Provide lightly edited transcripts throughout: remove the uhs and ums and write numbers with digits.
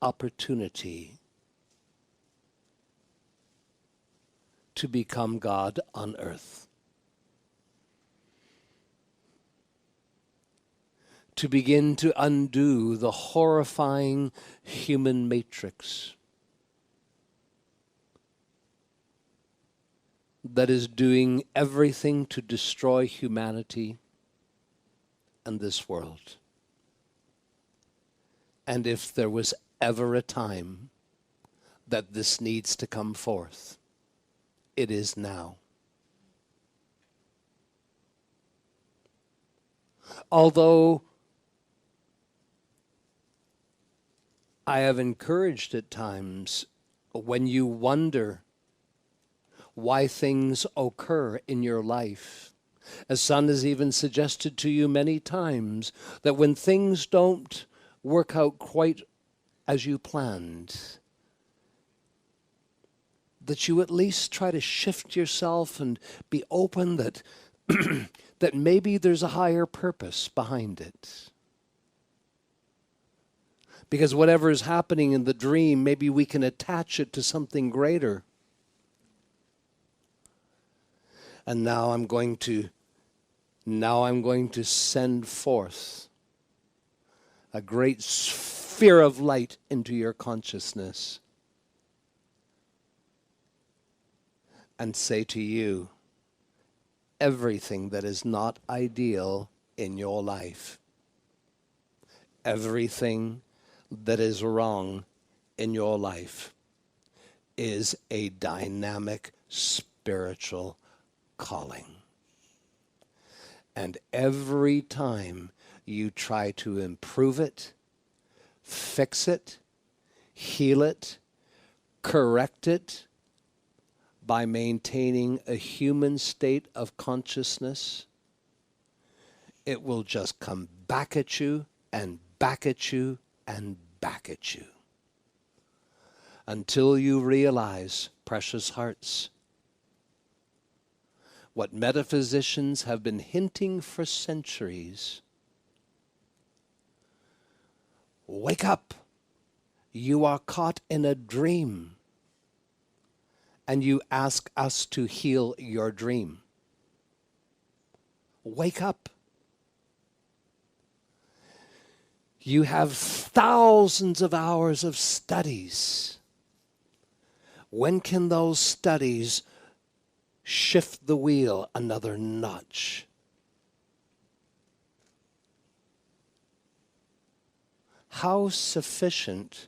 opportunity to become God on earth. To begin to undo the horrifying human matrix that is doing everything to destroy humanity and this world. And if there was ever a time that this needs to come forth, it is now. Although I have encouraged at times, when you wonder why things occur in your life, as Son has even suggested to you many times, that when things don't work out quite as you planned, that you at least try to shift yourself and be open that that maybe there's a higher purpose behind it. Because whatever is happening in the dream, maybe we can attach it to something greater. And now I'm going to send forth a great sphere of light into your consciousness and say to you, everything that is not ideal in your life, everything that is wrong in your life is a dynamic spiritual calling. And every time you try to improve it, fix it, heal it, correct it, by maintaining a human state of consciousness, it will just come back at you and back at you and back at you. Until you realize, precious hearts, what metaphysicians have been hinting for centuries. Wake up! You are caught in a dream. And you ask us to heal your dream. Wake up. You have thousands of hours of studies. When can those studies shift the wheel another notch? How sufficient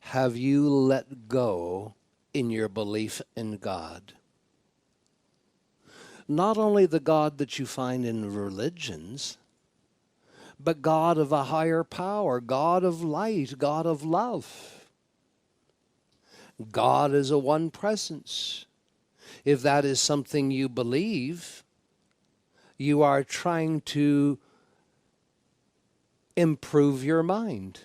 have you let go in your belief in God? Not only the God that you find in religions, but God of a higher power, God of light, God of love. God is a one presence. If that is something you believe, you are trying to improve your mind.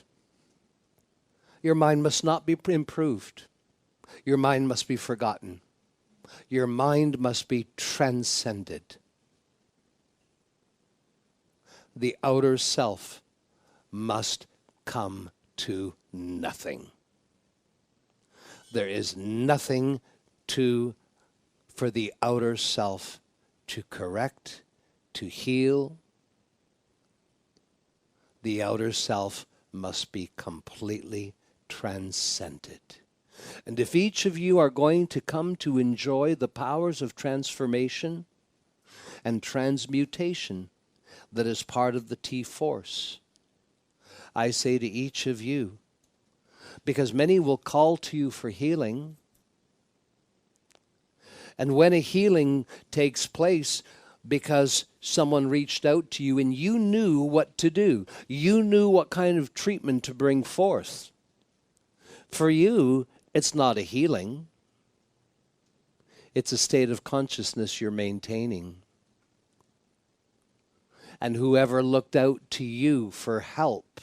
Your mind must not be improved. Your mind must be forgotten. Your mind must be transcended. The outer self must come to nothing. There is nothing for the outer self to correct, to heal. The outer self must be completely transcended. And if each of you are going to come to enjoy the powers of transformation and transmutation that is part of the T-force, I say to each of you, because many will call to you for healing, and when a healing takes place because someone reached out to you and you knew what to do, you knew what kind of treatment to bring forth, for you, it's not a healing. It's a state of consciousness you're maintaining. And whoever looked out to you for help,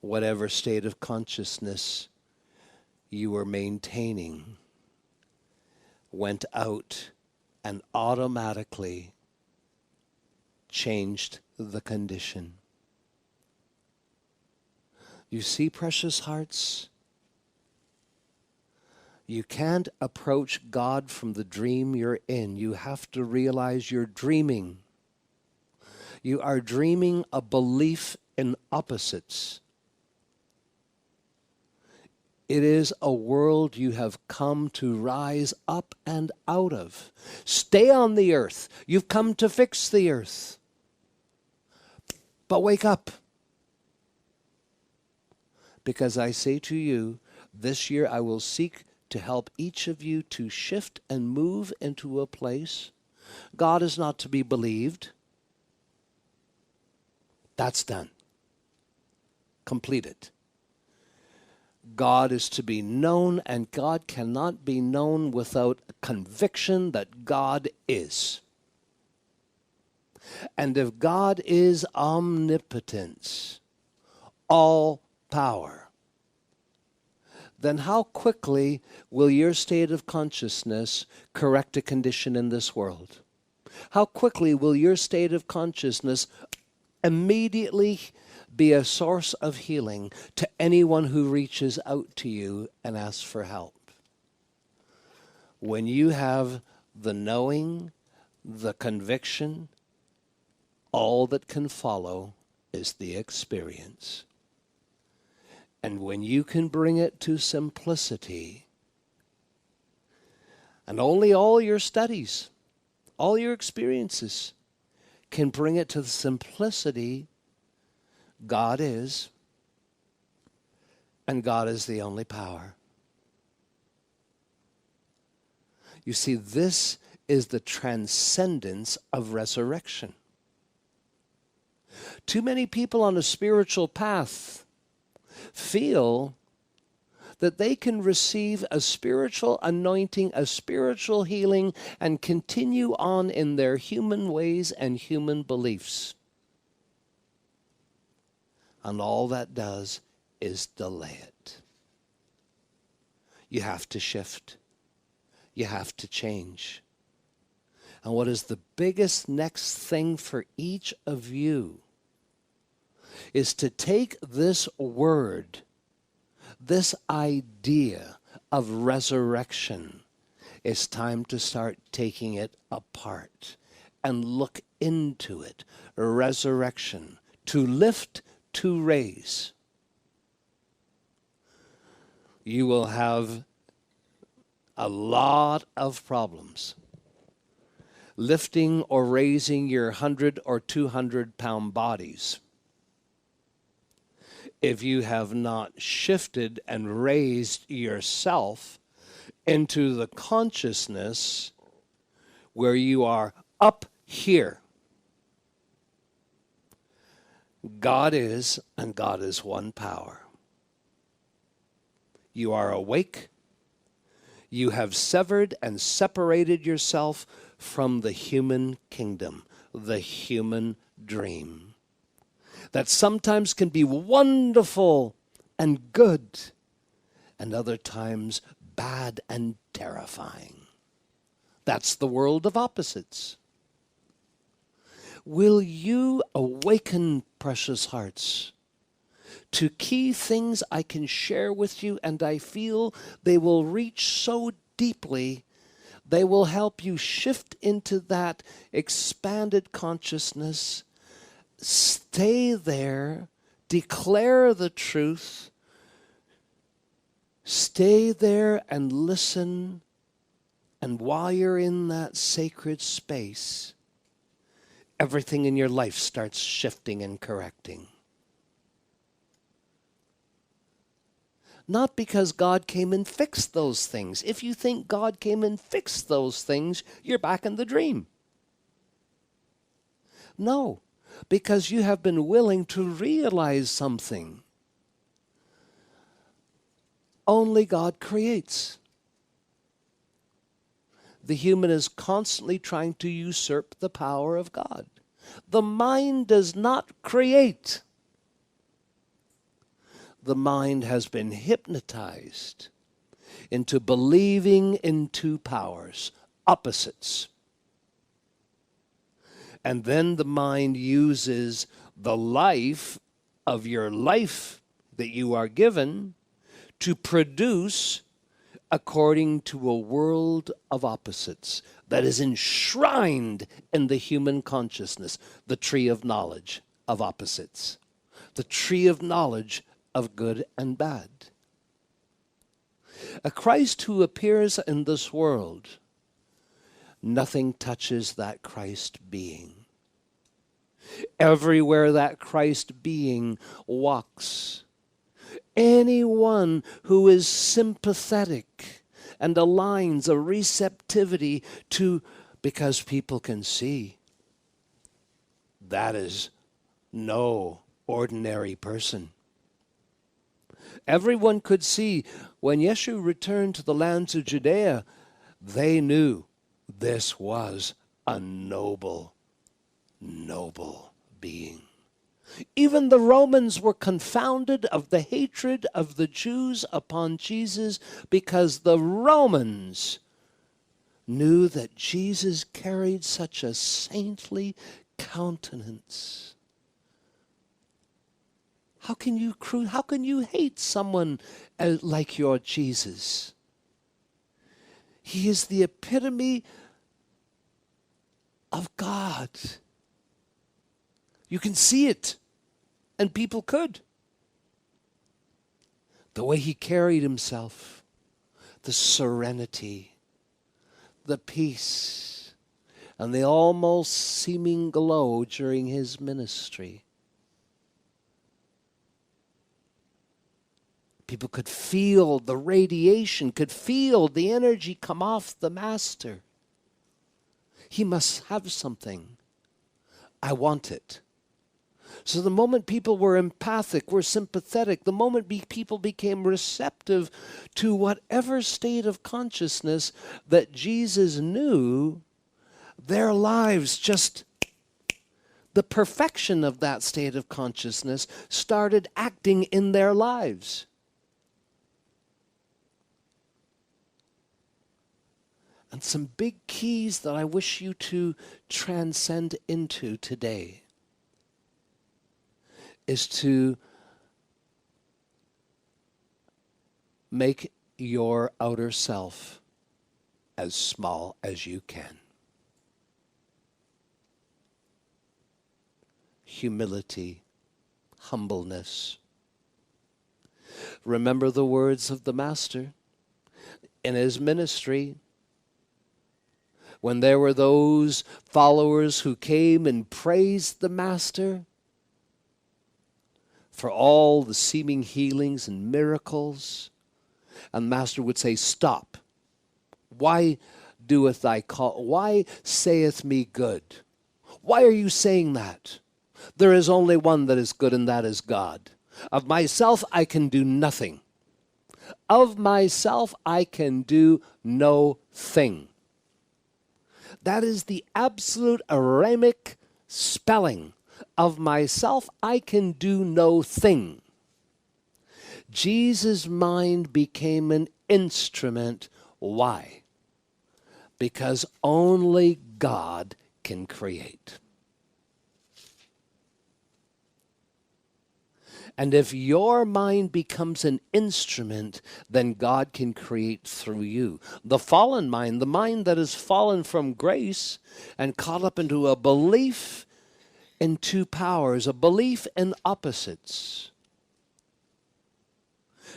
whatever state of consciousness you were maintaining, went out and automatically changed the condition. You see, precious hearts, you can't approach God from the dream you're in. You have to realize you're dreaming. You are dreaming a belief in opposites. It is a world you have come to rise up and out of. Stay on the earth. You've come to fix the earth. But wake up. Because I say to you, this year I will seek to help each of you to shift and move into a place. God is not to be believed. That's done. Completed. God is to be known, and God cannot be known without a conviction that God is. And if God is omnipotence, all power, then how quickly will your state of consciousness correct a condition in this world? How quickly will your state of consciousness immediately be a source of healing to anyone who reaches out to you and asks for help? When you have the knowing, the conviction, all that can follow is the experience. And when you can bring it to simplicity, and only all your studies, all your experiences can bring it to the simplicity God is, and God is the only power. You see, this is the transcendence of resurrection. Too many people on a spiritual path feel that they can receive a spiritual anointing, a spiritual healing, and continue on in their human ways and human beliefs. And all that does is delay it. You have to shift. You have to change. And what is the biggest next thing for each of you is to take this word, this idea of resurrection. It's time to start taking it apart and look into it. Resurrection, to lift, to raise. You will have a lot of problems lifting or raising your 100 or 200 pound bodies if you have not shifted and raised yourself into the consciousness where you are up here. God is, and God is one power. You are awake. You have severed and separated yourself from the human kingdom, the human dream. That sometimes can be wonderful and good, and other times bad and terrifying. That's the world of opposites. Will you awaken, precious hearts, to key things I can share with you, and I feel they will reach so deeply, they will help you shift into that expanded consciousness. Stay there, declare the truth, stay there and listen, and while you're in that sacred space, everything in your life starts shifting and correcting. Not because God came and fixed those things. If you think God came and fixed those things, you're back in the dream. No, because you have been willing to realize something. Only God creates. The human is constantly trying to usurp the power of God. The mind does not create. The mind has been hypnotized into believing in two powers, opposites. And then the mind uses the life of your life that you are given to produce according to a world of opposites that is enshrined in the human consciousness, the tree of knowledge of opposites, the tree of knowledge of good and bad. A Christ who appears in this world, nothing touches that Christ being. Everywhere that Christ being walks, anyone who is sympathetic and aligns a receptivity to, because people can see, that is no ordinary person. Everyone could see when Yeshua returned to the lands of Judea, they knew this was a noble, noble being. Even the Romans were confounded of the hatred of the Jews upon Jesus because the Romans knew that Jesus carried such a saintly countenance. How can you hate someone like your Jesus? He is the epitome of God. You can see it, and people could. The way he carried himself, the serenity, the peace, and the almost seeming glow during his ministry. People could feel the radiation, could feel the energy come off the Master. He must have something. I want it. So the moment people were empathic, were sympathetic, the moment people became receptive to whatever state of consciousness that Jesus knew, their lives just, the perfection of that state of consciousness started acting in their lives. And some big keys that I wish you to transcend into today is to make your outer self as small as you can. Humility, humbleness. Remember the words of the Master in his ministry. When there were those followers who came and praised the Master for all the seeming healings and miracles, and the Master would say, "Stop. Why doeth thy call? Why saith me good? Why are you saying that? There is only one that is good, and that is God. Of myself I can do nothing. Of myself I can do no thing." That is the absolute Aramic spelling. Of myself, I can do no thing. Jesus' mind became an instrument. Why? Because only God can create. And if your mind becomes an instrument, then God can create through you. The fallen mind, the mind that has fallen from grace and caught up into a belief in two powers, a belief in opposites,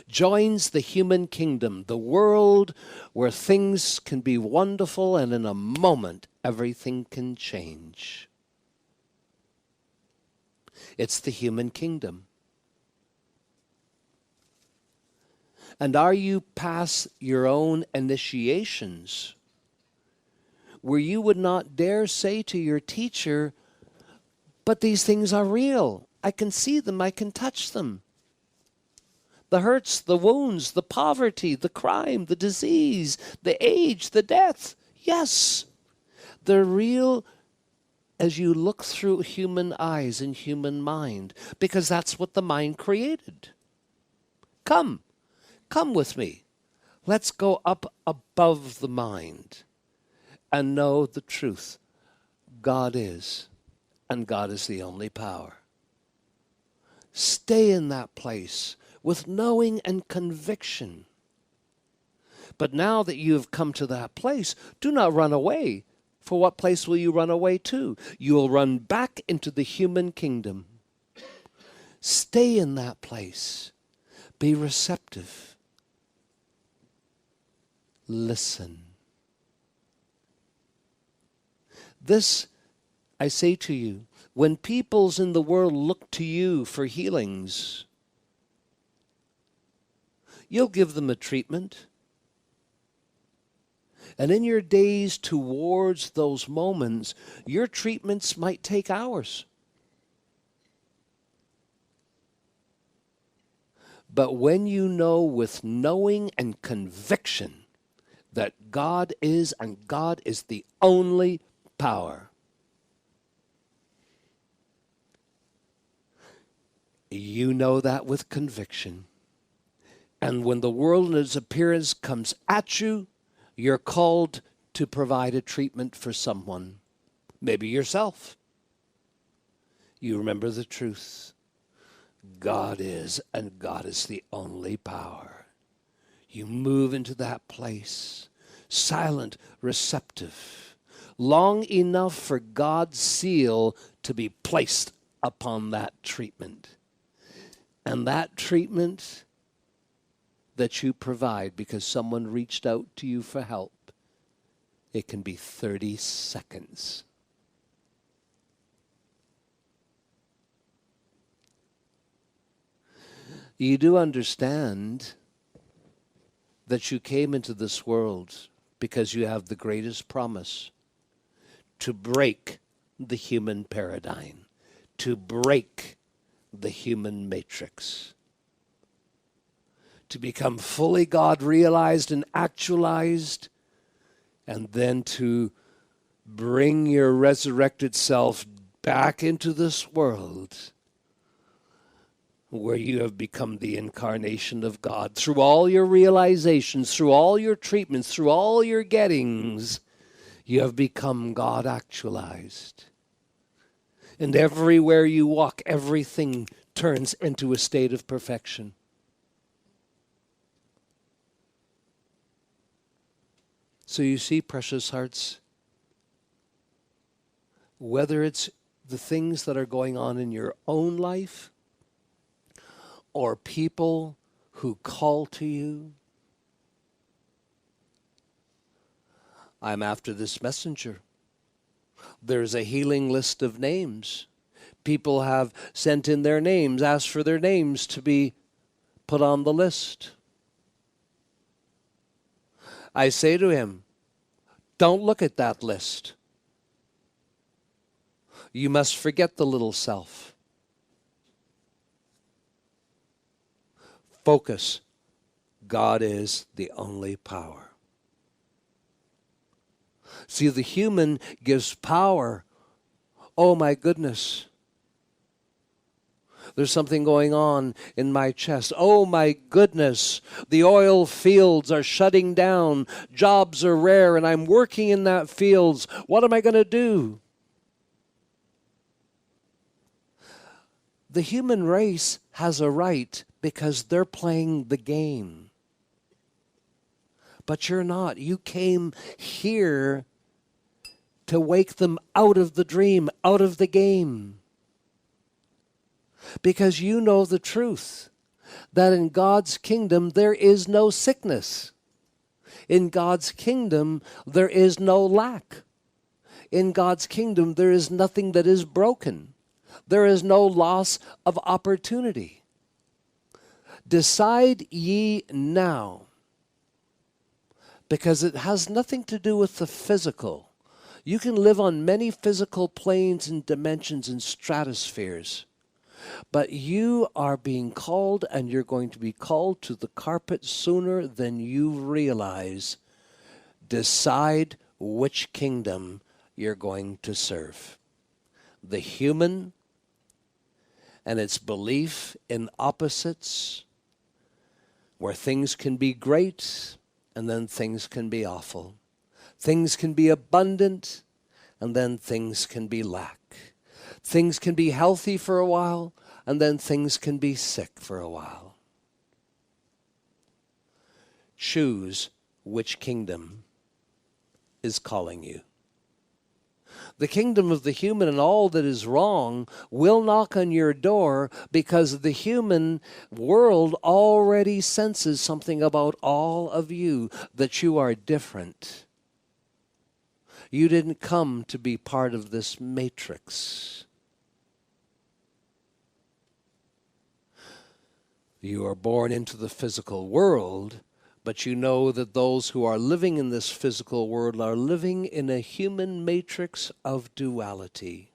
joins the human kingdom, the world where things can be wonderful and in a moment everything can change. It's the human kingdom. And are you past your own initiations where you would not dare say to your teacher, "But these things are real. I can see them. I can touch them. The hurts, the wounds, the poverty, the crime, the disease, the age, the death. Yes, they're real as you look through human eyes and human mind, because that's what the mind created. Come with me. Let's go up above the mind and know the truth. God is, and God is the only power. Stay in that place with knowing and conviction. But now that you have come to that place, do not run away. For what place will you run away to? You will run back into the human kingdom. Stay in that place. Be receptive. Listen. This, I say to you, when peoples in the world look to you for healings, you'll give them a treatment. And in your days towards those moments, your treatments might take hours. But when you know with knowing and conviction that God is, and God is the only power, you know that with conviction. And when the world in its appearance comes at you, you're called to provide a treatment for someone, maybe yourself. You remember the truth. God is, and God is the only power. You move into that place, silent, receptive, long enough for God's seal to be placed upon that treatment. And that treatment that you provide because someone reached out to you for help, it can be 30 seconds. You do understand that you came into this world because you have the greatest promise to break the human paradigm, to break the human matrix, to become fully God-realized and actualized, and then to bring your resurrected self back into this world where you have become the incarnation of God. Through all your realizations, through all your treatments, through all your gettings, you have become God actualized. And everywhere you walk, everything turns into a state of perfection. So you see, precious hearts, whether it's the things that are going on in your own life or people who call to you, I'm after this messenger. There's a healing list of names. People have sent in their names, asked for their names to be put on the list. I say to him, don't look at that list. You must forget the little self. Focus. God is the only power. See, the human gives power. Oh my goodness. There's something going on in my chest. Oh my goodness. The oil fields are shutting down. Jobs are rare and I'm working in that fields. What am I going to do? The human race has a right because they're playing the game. But you're not. You came here to wake them out of the dream, out of the game. Because you know the truth, that in God's kingdom there is no sickness. In God's kingdom there is no lack. In God's kingdom there is nothing that is broken. There is no loss of opportunity. Decide ye now, because it has nothing to do with the physical. You can live on many physical planes and dimensions and stratospheres, but you are being called, and you're going to be called to the carpet sooner than you realize. Decide which kingdom you're going to serve. The human and its belief in opposites, where things can be great and then things can be awful. Things can be abundant and then things can be lack. Things can be healthy for a while and then things can be sick for a while. choose which kingdom is calling you. The kingdom of the human and all that is wrong will knock on your door because the human world already senses something about all of you, that you are different. You didn't come to be part of this matrix. You are born into the physical world, but you know that those who are living in this physical world are living in a human matrix of duality.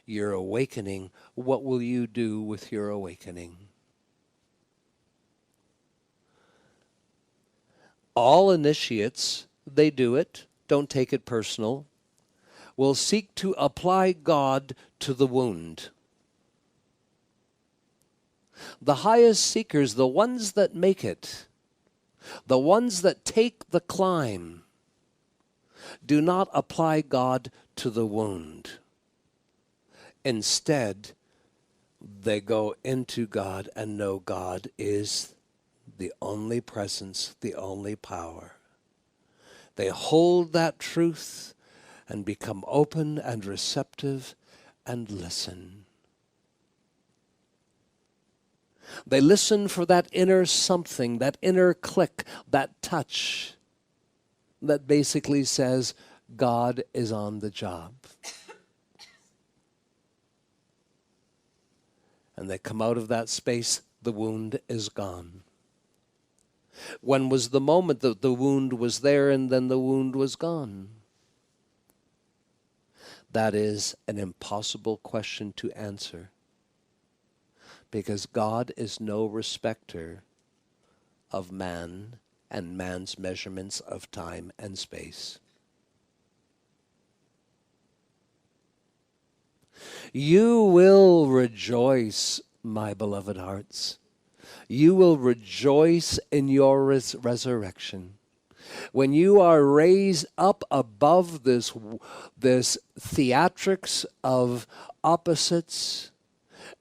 You're awakening. What will you do with your awakening? All initiates, they do it, don't take it personal, will seek to apply God to the wound. The highest seekers, the ones that make it, the ones that take the climb, do not apply God to the wound. Instead, they go into God and know God is the only presence, the only power. They hold that truth and become open and receptive and listen. They listen for that inner something, that inner click, that touch that basically says, God is on the job. And they come out of that space, the wound is gone. When was the moment that the wound was there and then the wound was gone? That is an impossible question to answer. Because God is no respecter of man and man's measurements of time and space. You will rejoice, my beloved hearts. You will rejoice in your resurrection. When you are raised up above this theatrics of opposites,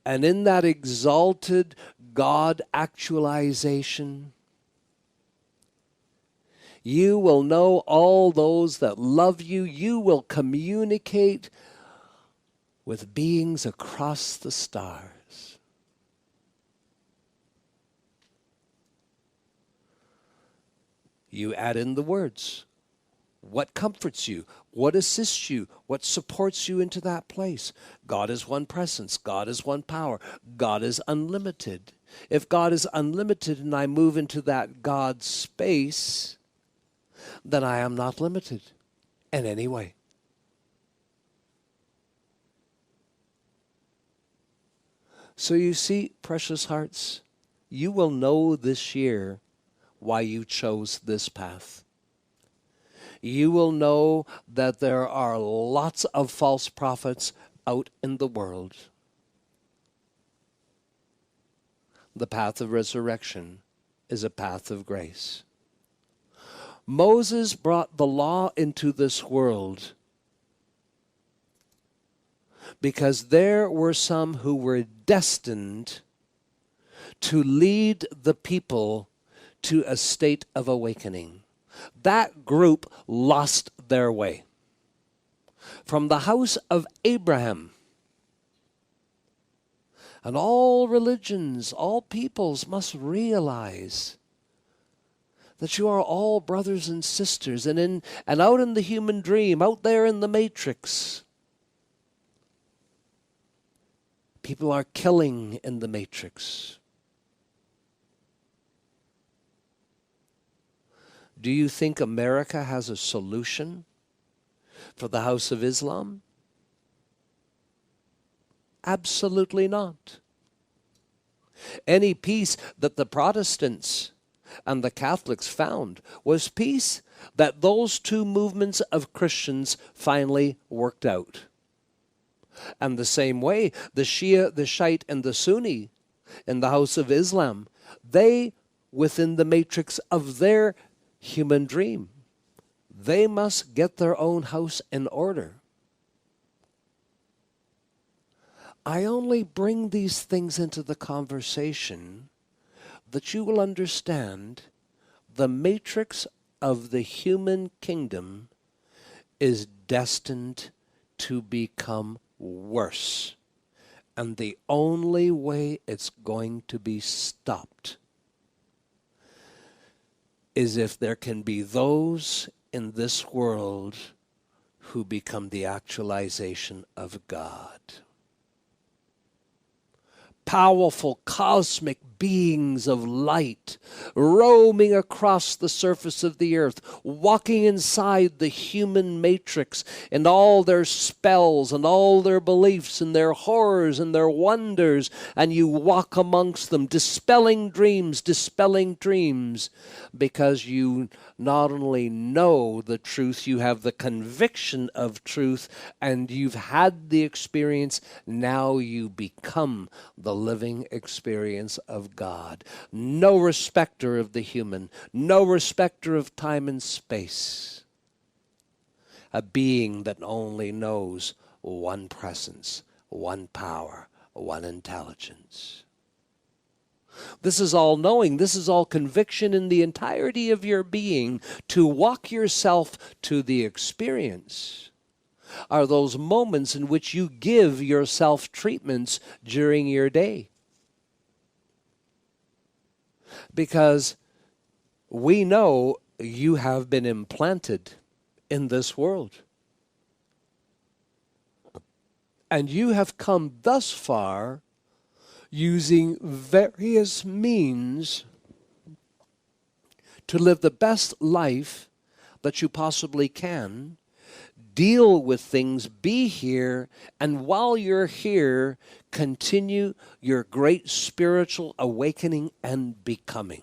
and in that exalted God actualization, you will know all those that love you. You will communicate with beings across the stars. You add in the words. What comforts you? What assists you? What supports you into that place? God is one presence. God is one power. God is unlimited. If God is unlimited and I move into that God space, then I am not limited in any way. So you see, precious hearts, you will know this year why you chose this path. You will know that there are lots of false prophets out in the world. The path of resurrection is a path of grace. Moses brought the law into this world because there were some who were destined to lead the people to a state of awakening. That group lost their way. From the house of Abraham, and all religions, all peoples must realize that you are all brothers and sisters, and out in the human dream, out there in the matrix, people are killing in the matrix. Do you think America has a solution for the House of Islam? Absolutely not. Any peace that the Protestants and the Catholics found was peace that those two movements of Christians finally worked out. And the same way, the Shia, the Shiite, and the Sunni in the House of Islam, they, within the matrix of their human dream, they must get their own house in order. I only bring these things into the conversation that you will understand the matrix of the human kingdom is destined to become worse. And the only way it's going to be stopped is if there can be those in this world who become the actualization of God. Powerful cosmic beings of light roaming across the surface of the earth, walking inside the human matrix and all their spells and all their beliefs and their horrors and their wonders, and you walk amongst them, dispelling dreams, because you not only know the truth, you have the conviction of truth, and you've had the experience. Now you become the living experience of God. No respecter of the human, no respecter of time and space. A being that only knows one presence, one power, one intelligence. This is all knowing. This is all conviction in the entirety of your being. To walk yourself to the experience are those moments in which you give yourself treatments during your day. Because we know you have been implanted in this world. And you have come thus far using various means to live the best life that you possibly can, deal with things, be here, and while you're here, continue your great spiritual awakening and becoming.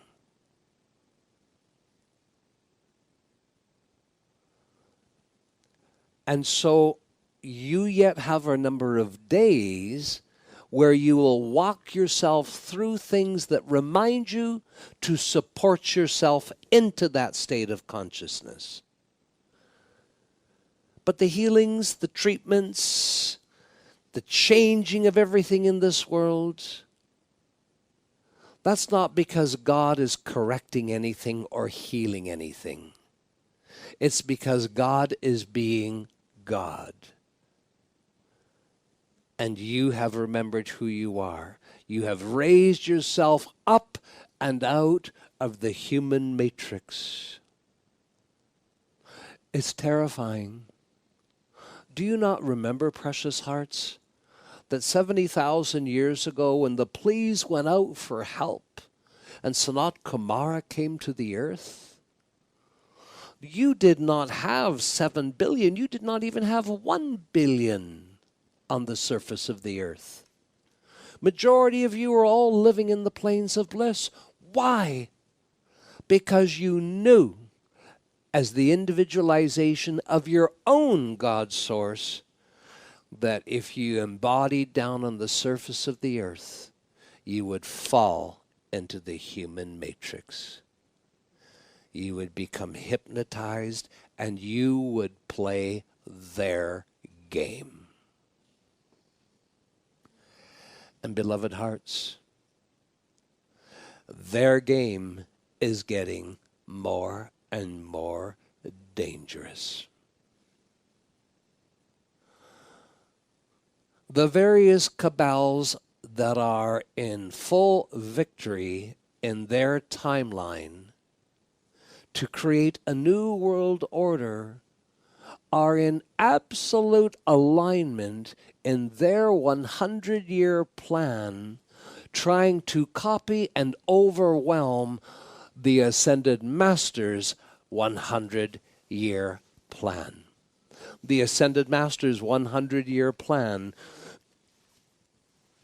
And so you yet have a number of days where you will walk yourself through things that remind you to support yourself into that state of consciousness. But the healings, the treatments, the changing of everything in this world, that's not because God is correcting anything or healing anything. It's because God is being God. And you have remembered who you are. You have raised yourself up and out of the human matrix. It's terrifying. Do you not remember, precious hearts, that 70,000 years ago when the pleas went out for help and Sanat Kumara came to the earth, you did not have 7 billion, you did not even have 1 billion on the surface of the earth. Majority of you are all living in the plains of bliss. Why? Because you knew, as the individualization of your own God source, that if you embodied down on the surface of the earth, you would fall into the human matrix. You would become hypnotized and you would play their game. And beloved hearts, their game is getting more and more dangerous. The various cabals that are in full victory in their timeline to create a new world order are in absolute alignment in their 100-year plan, trying to copy and overwhelm the Ascended Master's 100-year plan. The Ascended Master's 100-year plan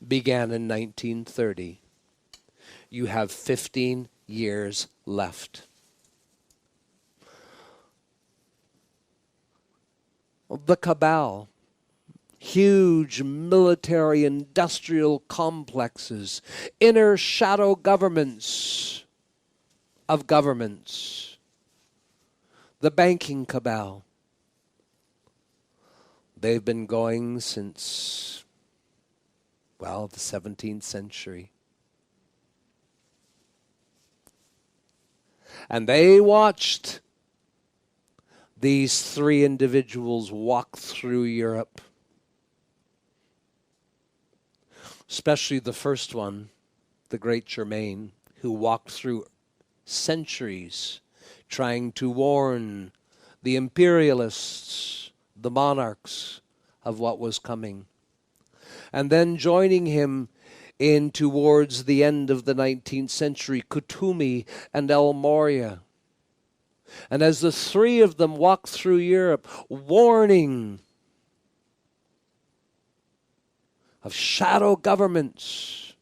began in 1930. You have 15 years left. The cabal, huge military industrial complexes, inner shadow governments of governments, the banking cabal. They've been going since, the 17th century. And they watched these three individuals walk through Europe. Especially the first one, the great Germain, who walked through centuries trying to warn the imperialists, the monarchs, of what was coming. And then joining him in towards the end of the 19th century, Kutumi and El Morya. And as the three of them walked through Europe, warning of shadow governments,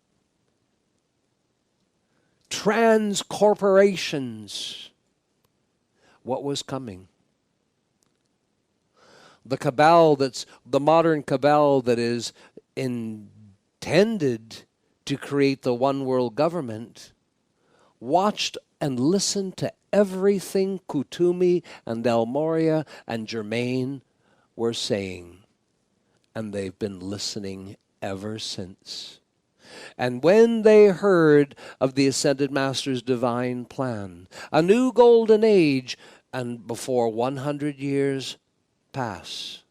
trans corporations, what was coming. The cabal that's the modern cabal that is intended to create the one world government watched and listened to everything Kutumi and El Morya and Germain were saying. And they've been listening ever since. And when they heard of the Ascended Master's divine plan, a new golden age, and before 100 years pass,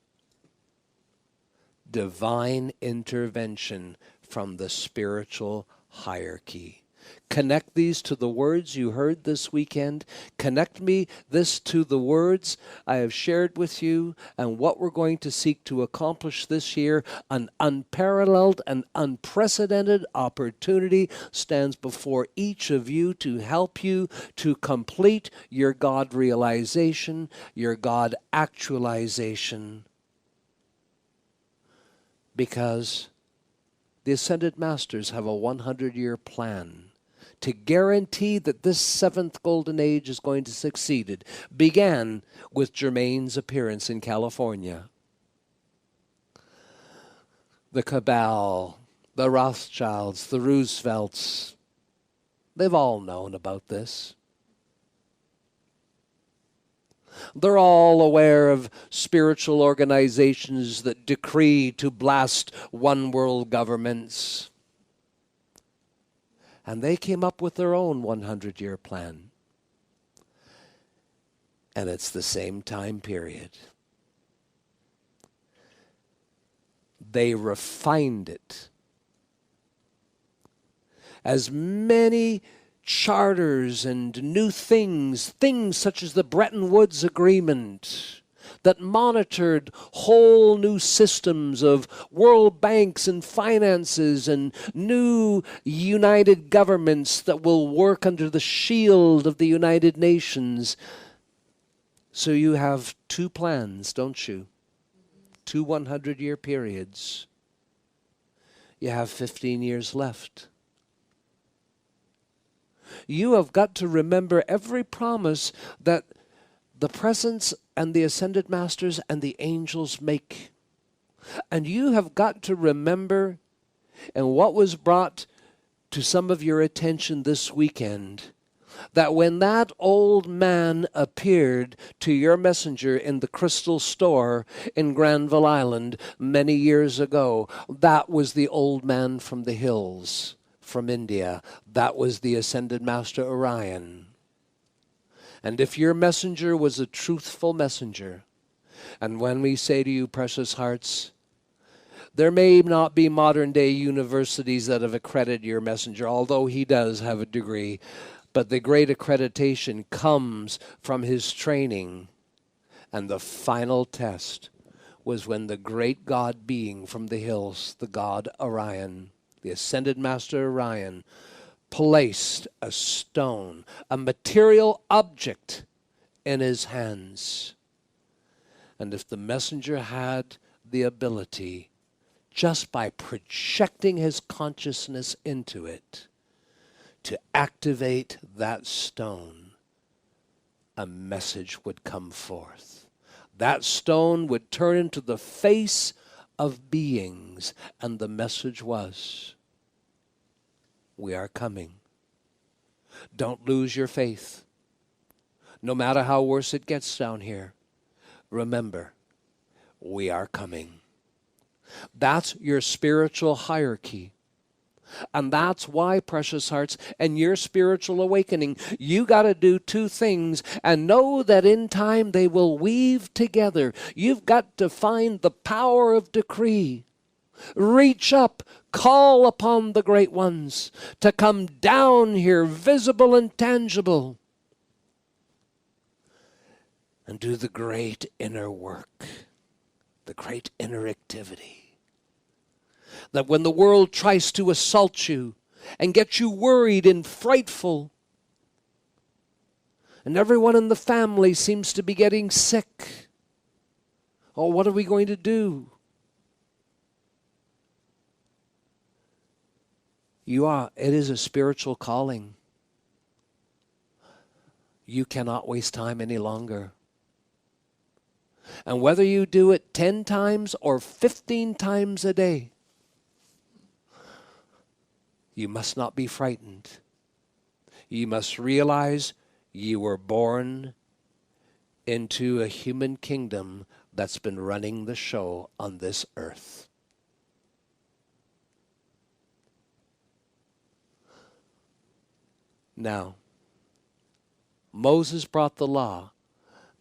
divine intervention from the spiritual hierarchy. Connect these to the words you heard this weekend. Connect this to the words I have shared with you and what we're going to seek to accomplish this year. An unparalleled and unprecedented opportunity stands before each of you to help you to complete your God realization, your God actualization. Because the Ascended Masters have a 100-year plan to guarantee that this seventh golden age is going to succeed. It began with Germain's appearance in California. The cabal, the Rothschilds, the Roosevelts, they've all known about this. They're all aware of spiritual organizations that decree to blast one world governments. And they came up with their own 100-year plan. And it's the same time period. They refined it. As many charters and new things such as the Bretton Woods Agreement, that monitored whole new systems of world banks and finances and new united governments that will work under the shield of the United Nations. So you have two plans, don't you? 2 100-year periods. You have 15 years left. You have got to remember every promise that the presence and the Ascended Masters and the angels make. And you have got to remember, and what was brought to some of your attention this weekend, that when that old man appeared to your messenger in the crystal store in Granville Island many years ago, that was the old man from the hills, from India. That was the Ascended Master Orion. And if your messenger was a truthful messenger, and when we say to you, precious hearts, there may not be modern-day universities that have accredited your messenger, although he does have a degree, but the great accreditation comes from his training. And the final test was when the great God being from the hills, the God Orion, the Ascended Master Orion, placed a stone, a material object in his hands. And if the messenger had the ability, just by projecting his consciousness into it, to activate that stone, a message would come forth. That stone would turn into the face of beings, and the message was, we are coming. Don't lose your faith. No matter how worse it gets down here, remember, we are coming. That's your spiritual hierarchy. And that's why, precious hearts, and your spiritual awakening, you got to do two things and know that in time they will weave together. You've got to find the power of decree. Reach up, call upon the great ones to come down here, visible and tangible, and do the great inner work, the great inner activity. That when the world tries to assault you and get you worried and frightful, and everyone in the family seems to be getting sick, oh, what are we going to do? It is a spiritual calling. You cannot waste time any longer. And whether you do it 10 times or 15 times a day, you must not be frightened. You must realize you were born into a human kingdom that's been running the show on this earth. Now, Moses brought the law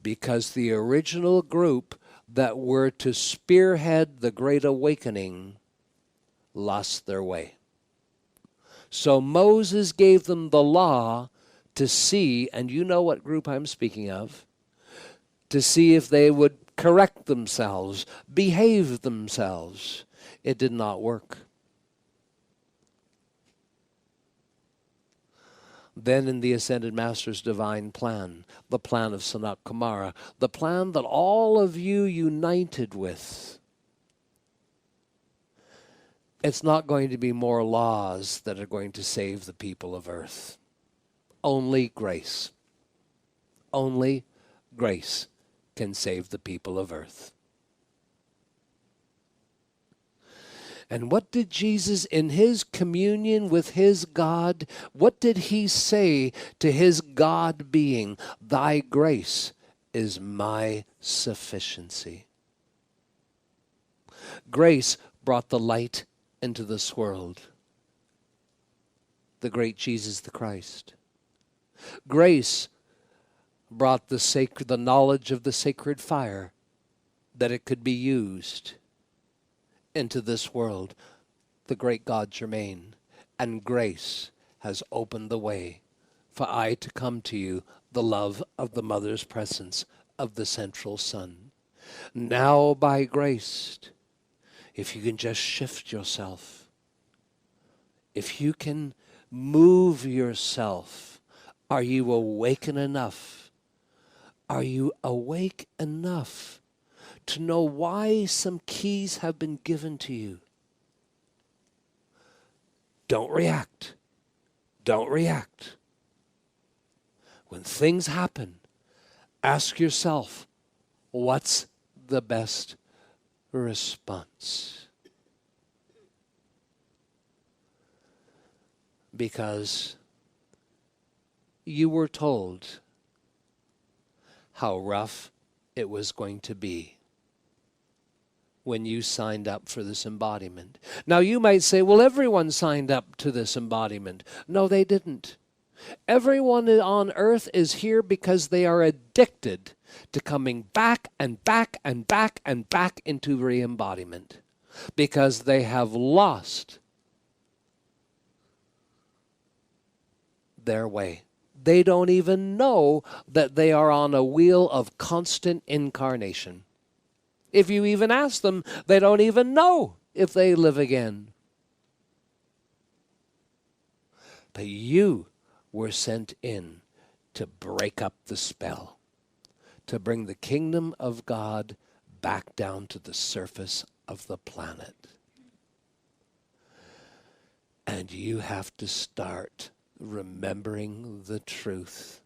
because the original group that were to spearhead the Great Awakening lost their way. So Moses gave them the law to see, and you know what group I'm speaking of, to see if they would correct themselves, behave themselves. It did not work. Then in the Ascended Master's divine plan, the plan of Sanat Kumara, the plan that all of you united with, it's not going to be more laws that are going to save the people of earth. Only grace. Only grace can save the people of earth. And what did Jesus, in his communion with his God, what did he say to his God being? Thy grace is my sufficiency. Grace brought the light into this world. The great Jesus the Christ. Grace brought the knowledge of the sacred fire, that it could be used into this world, the great God Germain. And grace has opened the way for I to come to you, the love of the mother's presence, of the central sun. Now by grace, if you can just shift yourself, if you can move yourself, are you awakened enough? Are you awake enough to know why some keys have been given to you? Don't react. Don't react. When things happen, ask yourself, what's the best response? Because you were told how rough it was going to be when you signed up for this embodiment. Now you might say, well, everyone signed up to this embodiment. No, they didn't. Everyone on earth is here because they are addicted to coming back and back and back and back into re-embodiment, because they have lost their way. They don't even know that they are on a wheel of constant incarnation. If you even ask them, they don't even know if they live again. But you were sent in to break up the spell, to bring the kingdom of God back down to the surface of the planet. And you have to start remembering the truth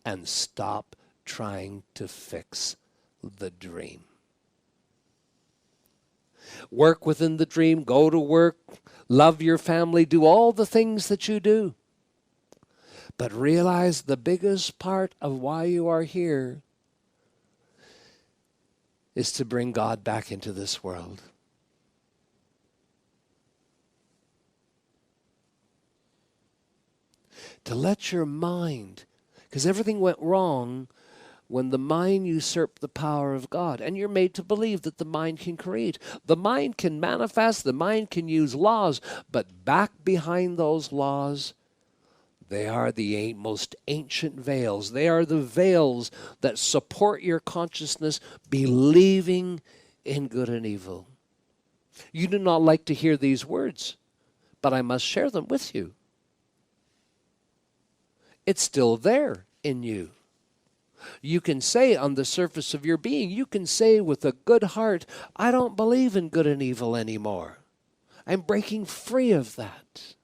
and stop trying to fix the dream. Work within the dream, go to work, love your family, do all the things that you do. But realize the biggest part of why you are here is to bring God back into this world. To let your mind, because everything went wrong when the mind usurped the power of God. And you're made to believe that the mind can create. The mind can manifest, the mind can use laws, but back behind those laws, they are the most ancient veils. They are the veils that support your consciousness believing in good and evil. You do not like to hear these words, but I must share them with you. It's still there in you. You can say on the surface of your being, you can say with a good heart, I don't believe in good and evil anymore. I'm breaking free of that.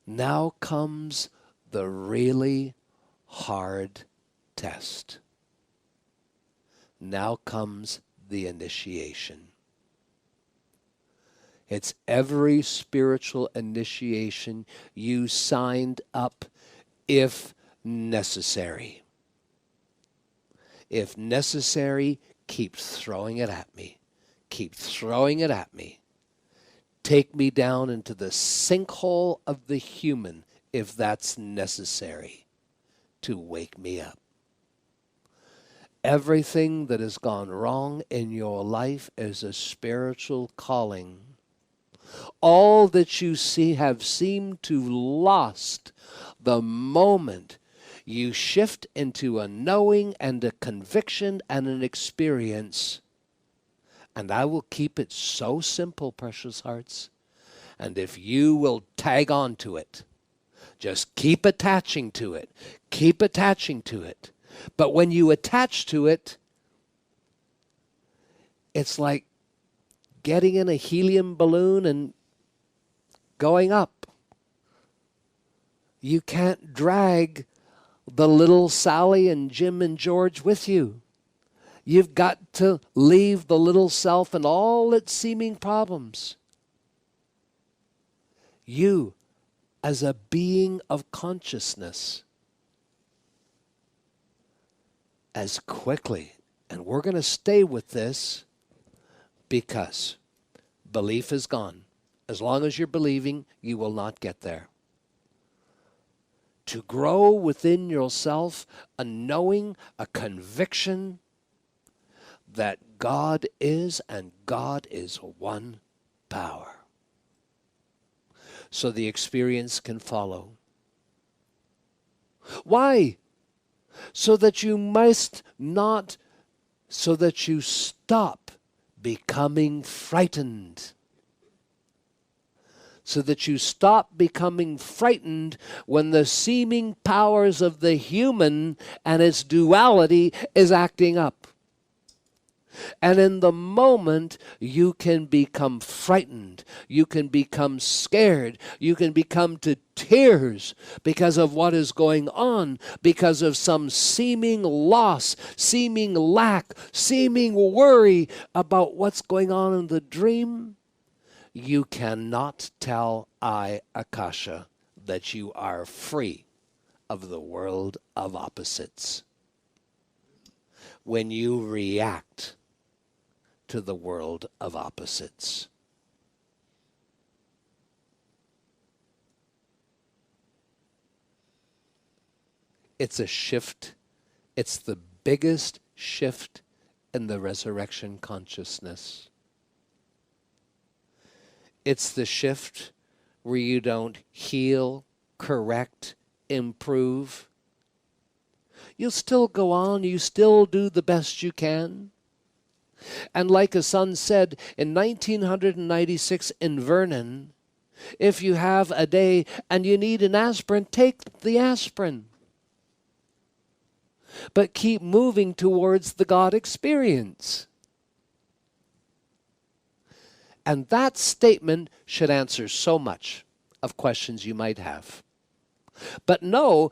Now comes the really hard test. Now comes the initiation. It's every spiritual initiation you signed up if necessary. If necessary, keep throwing it at me. Keep throwing it at me. Take me down into the sinkhole of the human if that's necessary to wake me up. Everything that has gone wrong in your life is a spiritual calling. All that you have seemed to lost the moment you shift into a knowing and a conviction and an experience. And I will keep it so simple, precious hearts. And if you will tag on to it, just keep attaching to it. Keep attaching to it. But when you attach to it, it's like getting in a helium balloon and going up. You can't drag the little Sally and Jim and George with you. You've got to leave the little self and all its seeming problems. You, as a being of consciousness, as quickly, and we're going to stay with this because belief is gone. As long as you're believing, you will not get there. To grow within yourself a knowing, a conviction that God is and God is one power. So the experience can follow. Why? So that you stop becoming frightened. So that you stop becoming frightened when the seeming powers of the human and its duality is acting up. And in the moment, you can become frightened. You can become scared. You can become to tears because of what is going on, because of some seeming loss, seeming lack, seeming worry about what's going on in the dream. You cannot tell I, Akasha, that you are free of the world of opposites. When you react to the world of opposites. It's a shift. It's the biggest shift in the resurrection consciousness. It's the shift where you don't heal, correct, improve. You'll still go on. You still do the best you can. And like a son said in 1996 in Vernon, if you have a day and you need an aspirin, take the aspirin. But keep moving towards the God experience. And that statement should answer so much of questions you might have. But know,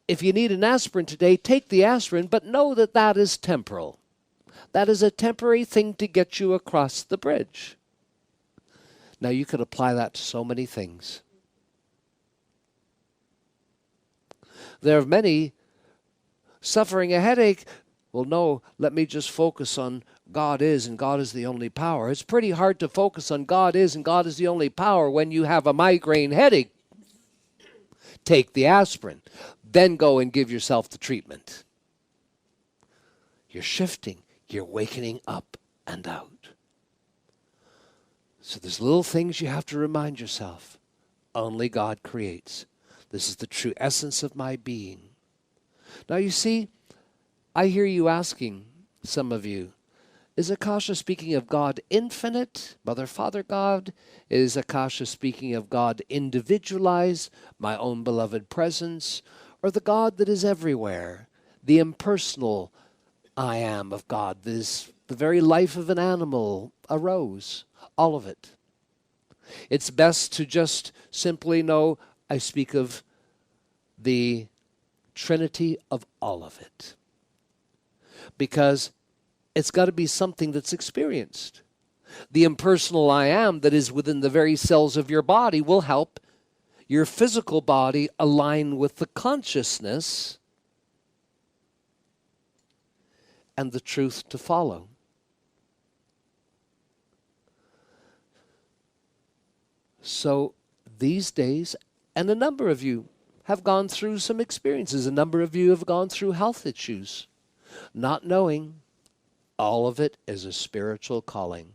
if you need an aspirin today, take the aspirin, but know that that is temporal. That is a temporary thing to get you across the bridge. Now, you could apply that to so many things. There are many suffering a headache. Well, no, let me just focus on God is and God is the only power. It's pretty hard to focus on God is and God is the only power when you have a migraine headache. Take the aspirin. Then go and give yourself the treatment. You're shifting. You're wakening up and out. So there's little things you have to remind yourself. Only God creates. This is the true essence of my being. Now you see, I hear you asking, some of you, is Akasha speaking of God infinite, Mother, Father God? Is Akasha speaking of God individualized, my own beloved presence? Or the God that is everywhere, the impersonal I am of God, this the very life of an animal, a rose, all of it. It's best to just simply know I speak of the Trinity of all of it. Because it's got to be something that's experienced. The impersonal I am that is within the very cells of your body will help your physical body align with the consciousness and the truth to follow. So these days, and a number of you have gone through some experiences. A number of you have gone through health issues, not knowing all of it is a spiritual calling.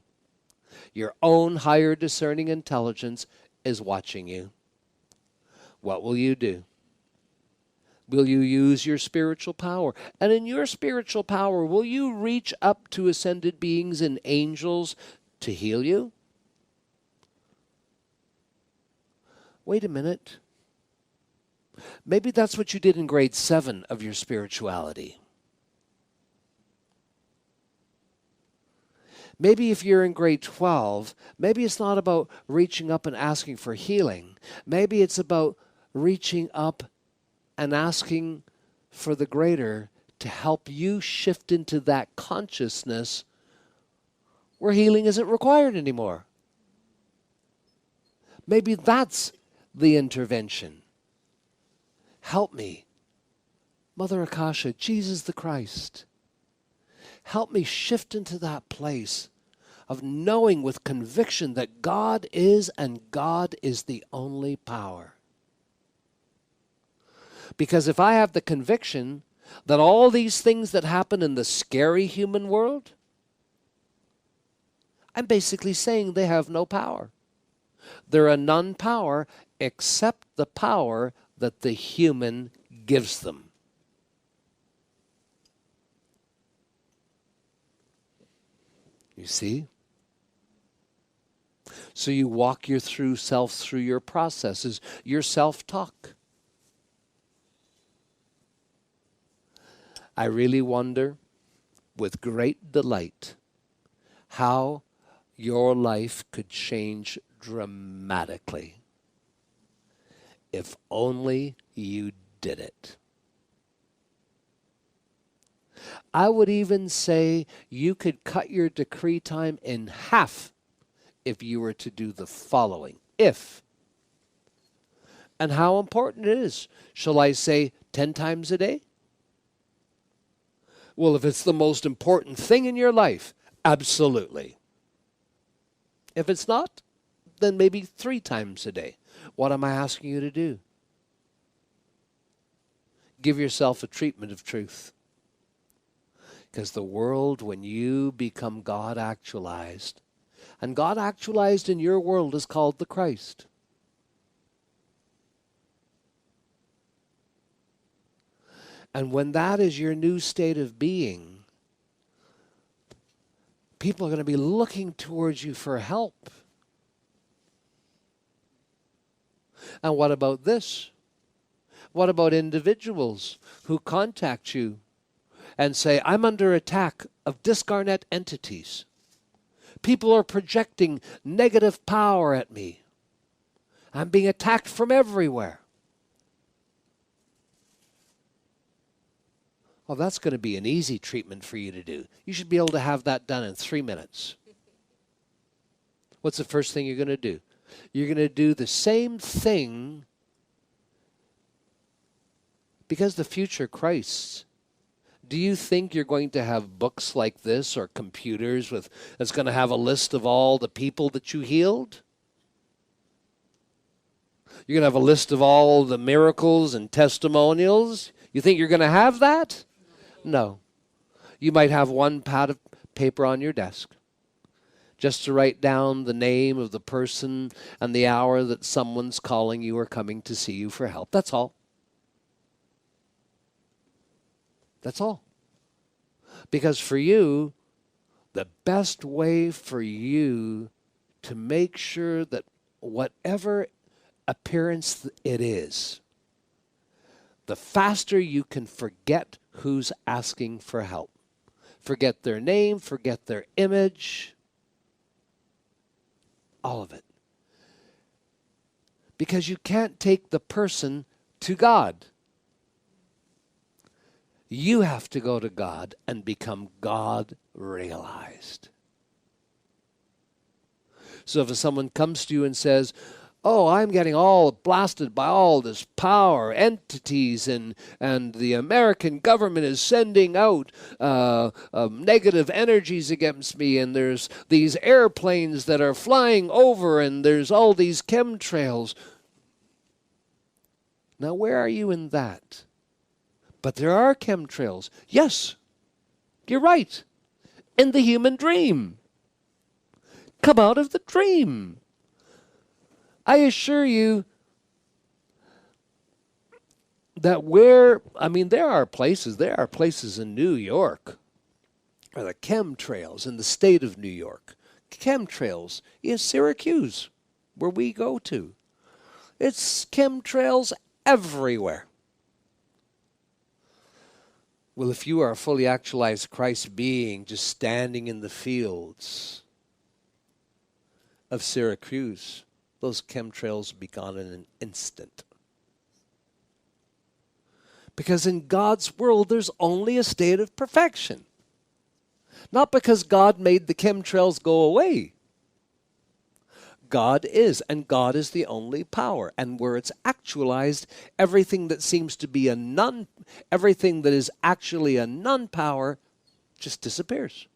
Your own higher discerning intelligence is watching you. What will you do? Will you use your spiritual power? And in your spiritual power, will you reach up to ascended beings and angels to heal you? Wait a minute. Maybe that's what you did in grade 7 of your spirituality. Maybe if you're in grade 12, maybe it's not about reaching up and asking for healing. Maybe it's about reaching up and asking for the greater to help you shift into that consciousness where healing isn't required anymore. Maybe that's the intervention. Help me, Mother Akasha, Jesus the Christ. Help me shift into that place of knowing with conviction that God is and God is the only power. Because if I have the conviction that all these things that happen in the scary human world, I'm basically saying they have no power. They're a non-power except the power that the human gives them. You see? So you walk your self through your processes, your self-talk. I really wonder, with great delight, how your life could change dramatically if only you did it. I would even say you could cut your decree time in half if you were to do the following. If. And how important it is. Shall I say 10 times a day? Well, if it's the most important thing in your life, absolutely. If it's not, then maybe 3 times a day. What am I asking you to do? Give yourself a treatment of truth. Because the world, when you become God actualized, and God actualized in your world is called the Christ. And when that is your new state of being, people are going to be looking towards you for help. And what about this? What about individuals who contact you and say, I'm under attack of discarnate entities. People are projecting negative power at me. I'm being attacked from everywhere. Well, that's going to be an easy treatment for you to do. You should be able to have that done in 3 minutes. What's the first thing you're going to do? You're going to do the same thing because the future Christs Do you think you're going to have books like this or computers that's going to have a list of all the people that you healed? You're going to have a list of all the miracles and testimonials? You think you're going to have that? No. You might have one pad of paper on your desk just to write down the name of the person and the hour that someone's calling you or coming to see you for help. That's all. That's all. Because for you, the best way for you to make sure that whatever appearance it is, the faster you can forget who's asking for help. Forget their name, forget their image, all of it. Because you can't take the person to God. You have to go to God and become God realized. So if someone comes to you and says, oh, I'm getting all blasted by all this power, entities, and the American government is sending out negative energies against me, and there's these airplanes that are flying over, and there's all these chemtrails. Now, where are you in that? But there are chemtrails. Yes, you're right. In the human dream. Come out of the dream. I assure you that there are places in New York, or the chemtrails in the state of New York. Chemtrails in Syracuse, where we go to. It's chemtrails everywhere. Well, if you are a fully actualized Christ being just standing in the fields of Syracuse, those chemtrails will be gone in an instant. Because in God's world, there's only a state of perfection. Not because God made the chemtrails go away. God is, and God is the only power. And where it's actualized, everything that seems to be everything that is actually a non-power just disappears.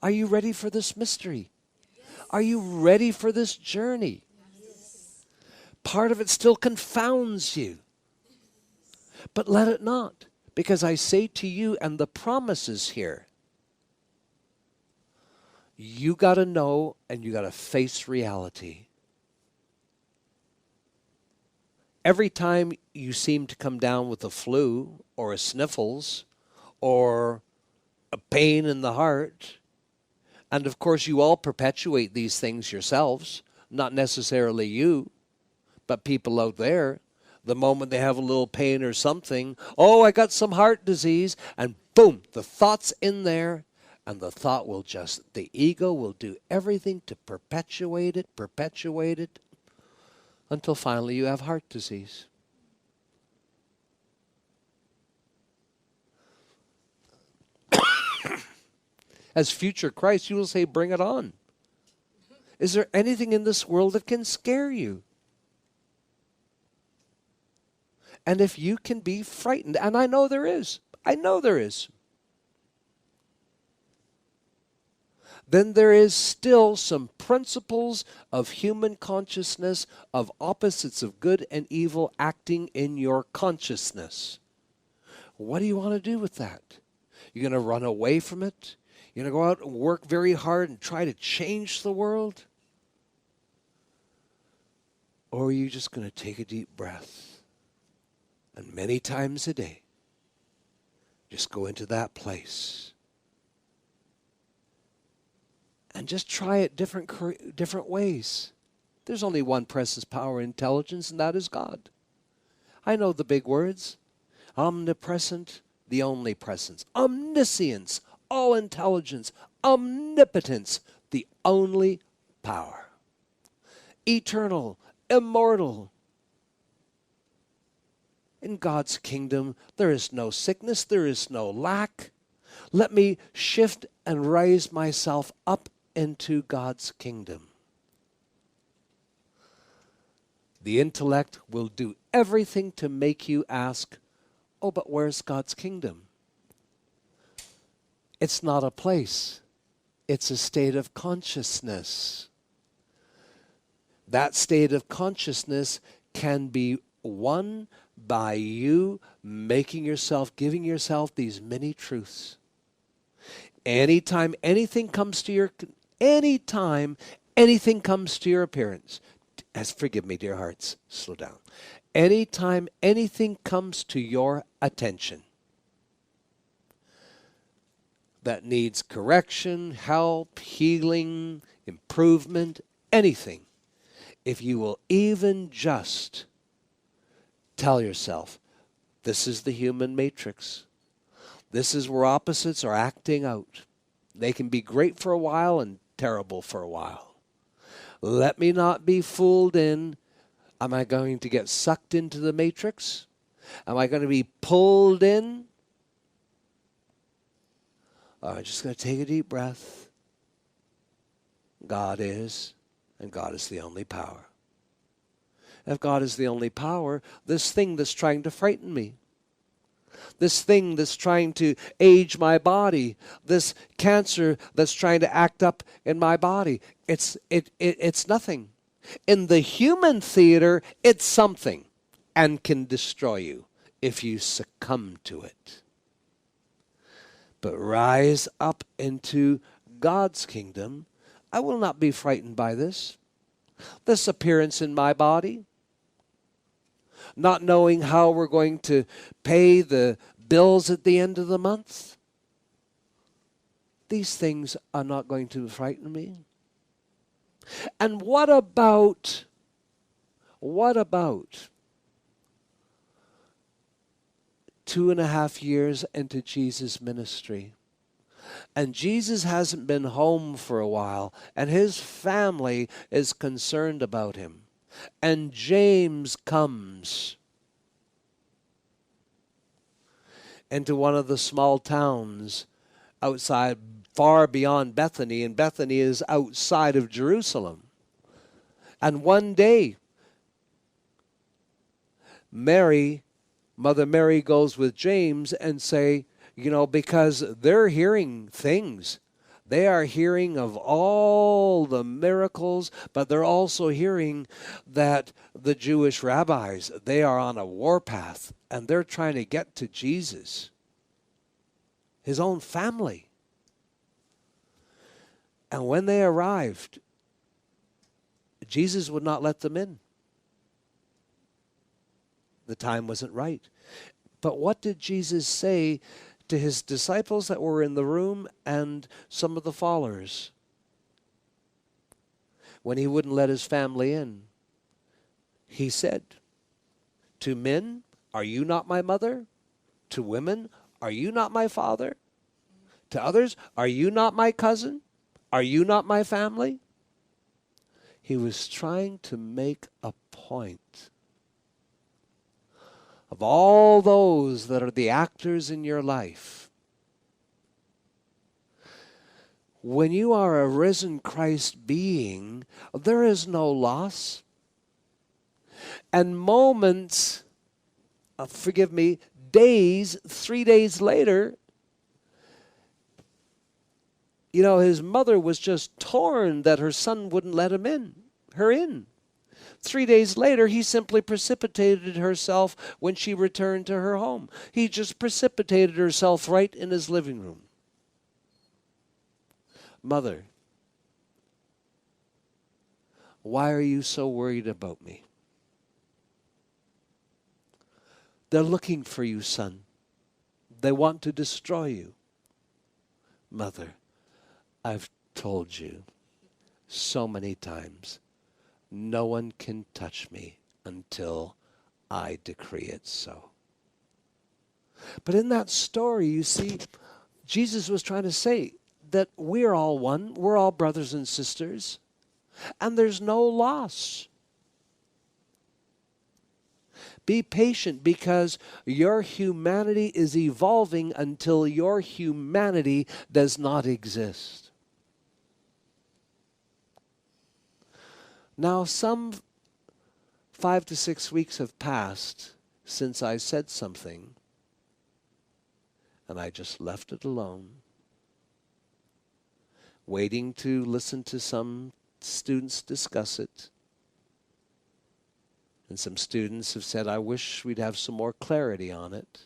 Are you ready for this mystery? Yes. Are you ready for this journey? Yes. Part of it still confounds you. But let it not. Because I say to you, and the promise is here, you got to know and you got to face reality. Every time you seem to come down with a flu or a sniffles or a pain in the heart, and of course you all perpetuate these things yourselves, not necessarily you, but people out there, the moment they have a little pain or something, oh, I got some heart disease, and boom, the thought's in there, and the thought will the ego will do everything to perpetuate it, until finally you have heart disease. As future Christ, you will say, bring it on. Is there anything in this world that can scare you? And if you can be frightened, and I know there is, then there is still some principles of human consciousness, of opposites of good and evil acting in your consciousness. What do you want to do with that? You're going to run away from it? You're going to go out and work very hard and try to change the world? Or are you just going to take a deep breath and many times a day just go into that place and just try it different ways? There's only one presence, power, intelligence, and that is God. I know the big words. Omnipresent, the only presence. Omniscience, all intelligence. Omnipotence, the only power. Eternal, immortal. In God's kingdom, there is no sickness, there is no lack. Let me shift and raise myself up into God's kingdom. The intellect will do everything to make you ask, oh, but where's God's kingdom? It's not a place. It's a state of consciousness. That state of consciousness can be won by you making yourself, giving yourself these many truths. Anytime anything comes to your appearance, forgive me, dear hearts, slow down. Anytime anything comes to your attention that needs correction, help, healing, improvement, anything, if you will even just tell yourself, this is the human matrix. This is where opposites are acting out. They can be great for a while and terrible for a while. Let me not be fooled in, am I going to get sucked into the matrix? Am I going to be pulled in? I'm just going to take a deep breath. God is, and God is the only power. If God is the only power, this thing that's trying to frighten me, this thing that's trying to age my body, this cancer that's trying to act up in my body, it's nothing. In the human theater, it's something and can destroy you if you succumb to it. But rise up into God's kingdom. I will not be frightened by this appearance in my body, not knowing how we're going to pay the bills at the end of the month. These things are not going to frighten me. And what about 2.5 years into Jesus' ministry? And Jesus hasn't been home for a while, and his family is concerned about him. And James comes into one of the small towns outside, far beyond Bethany, and Bethany is outside of Jerusalem. And one day, Mother Mary goes with James and say, because they're hearing things. They are hearing of all the miracles, but they're also hearing that the Jewish rabbis, they are on a warpath, and they're trying to get to Jesus, his own family. And when they arrived, Jesus would not let them in. The time wasn't right. But what did Jesus say to his disciples that were in the room and some of the followers when he wouldn't let his family in? He said, to men, are you not my mother? To women, are you not my father? To others, are you not my cousin? Are you not my family? He was trying to make a point of all those that are the actors in your life. When you are a risen Christ being, there is no loss. And moments, days, 3 days later, his mother was just torn that her son wouldn't let her in. 3 days later, he simply precipitated herself when she returned to her home. He just precipitated herself right in his living room. Mother, why are you so worried about me? They're looking for you, son. They want to destroy you. Mother, I've told you so many times, no one can touch me until I decree it so. But in that story, you see, Jesus was trying to say that we're all one. We're all brothers and sisters. And there's no loss. Be patient, because your humanity is evolving until your humanity does not exist. Now, some 5 to 6 weeks have passed since I said something, and I just left it alone, waiting to listen to some students discuss it. And some students have said, I wish we'd have some more clarity on it.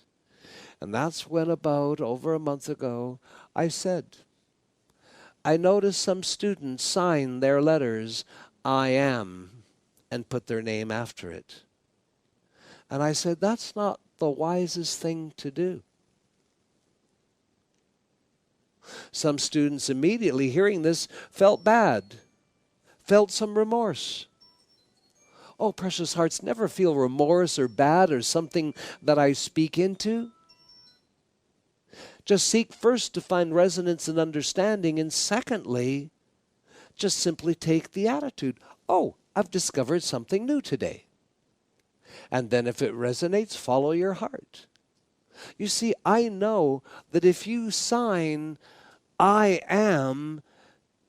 And that's when about over a month ago, I said, I noticed some students sign their letters, I am, and put their name after it. And I said, that's not the wisest thing to do. Some students immediately hearing this felt bad, felt some remorse. Oh, precious hearts, never feel remorse or bad or something that I speak into. Just seek first to find resonance and understanding, and secondly, just simply take the attitude, oh, I've discovered something new today. And then if it resonates, follow your heart. You see, I know that if you sign, I am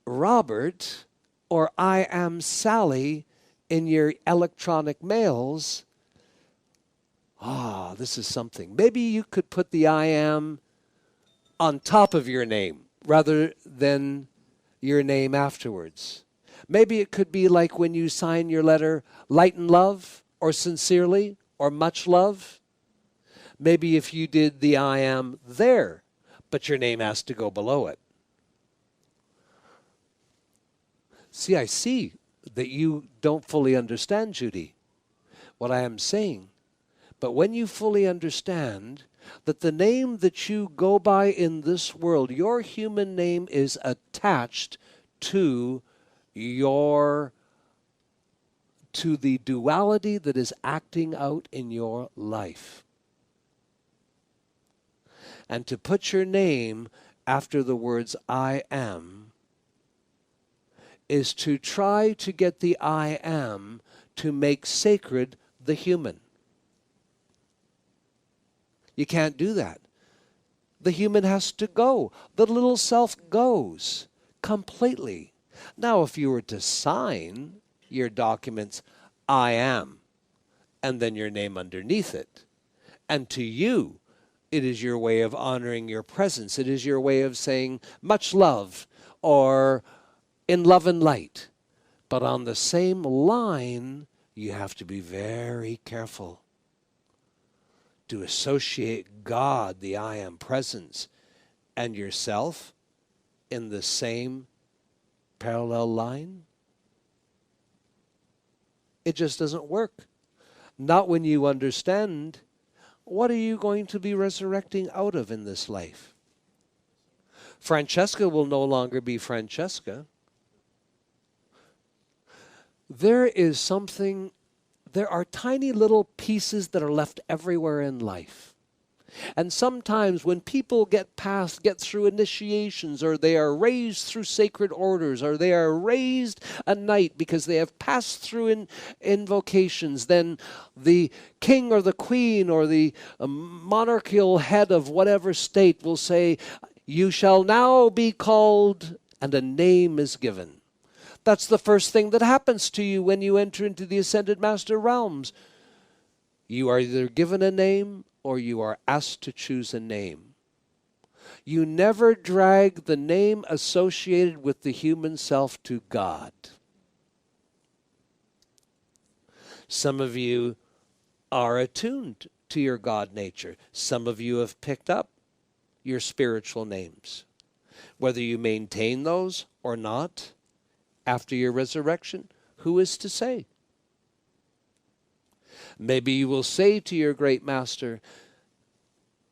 Robert or I am Sally in your electronic mails, this is something. Maybe you could put the I am on top of your name rather than your name afterwards. Maybe it could be like when you sign your letter, light and love, or sincerely, or much love. Maybe if you did the I am there, but your name has to go below it. See, I see that you don't fully understand, Judy, what I am saying. But when you fully understand that the name that you go by in this world, your human name is attached to the duality that is acting out in your life. And to put your name after the words I am is to try to get the I am to make sacred the human. You can't do that. The human has to go. The little self goes completely. Now, if you were to sign your documents, I am, and then your name underneath it, and to you, it is your way of honoring your presence. It is your way of saying much love or in love and light. But on the same line, you have to be very careful to associate God, the I am presence, and yourself in the same parallel line. It just doesn't work. Not when you understand what are you going to be resurrecting out of in this life. Francesca will no longer be Francesca. There are tiny little pieces that are left everywhere in life. And sometimes when people get through initiations, or they are raised through sacred orders, or they are raised a knight because they have passed through invocations, then the king or the queen or the monarchical head of whatever state will say, you shall now be called, and a name is given. That's the first thing that happens to you when you enter into the Ascended Master realms. You are either given a name or you are asked to choose a name. You never drag the name associated with the human self to God. Some of you are attuned to your God nature. Some of you have picked up your spiritual names. Whether you maintain those or not, after your resurrection, who is to say? Maybe you will say to your great master,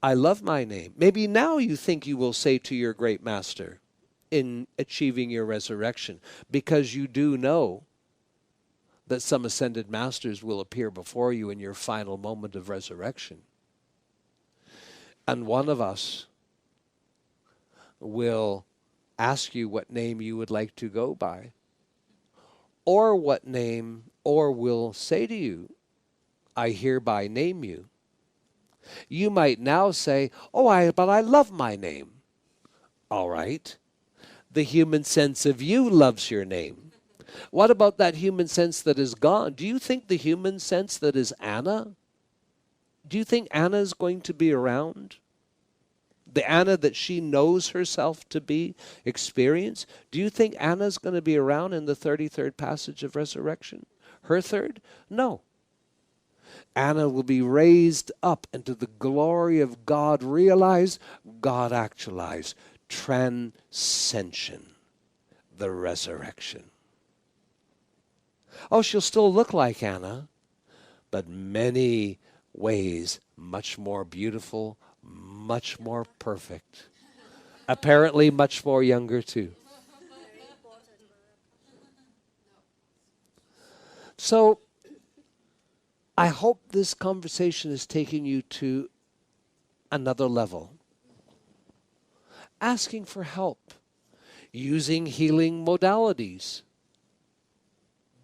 I love my name. Maybe now you think you will say to your great master in achieving your resurrection, because you do know that some ascended masters will appear before you in your final moment of resurrection. And one of us will ask you what name you would like to go by, or what name, or will say to you, I hereby name you. You might now say, but I love my name. All right. The human sense of you loves your name. What about that human sense that is gone? Do you think the human sense that is Anna, do you think Anna is going to be around? The Anna that she knows herself to be, experience? Do you think Anna's going to be around in the 33rd passage of resurrection? Her third? No. Anna will be raised up into the glory of God realized, God actualized. Transcension, the resurrection. Oh, she'll still look like Anna, but many ways much more beautiful, much more perfect. Apparently much more younger too. So I hope this conversation is taking you to another level. Asking for help, using healing modalities.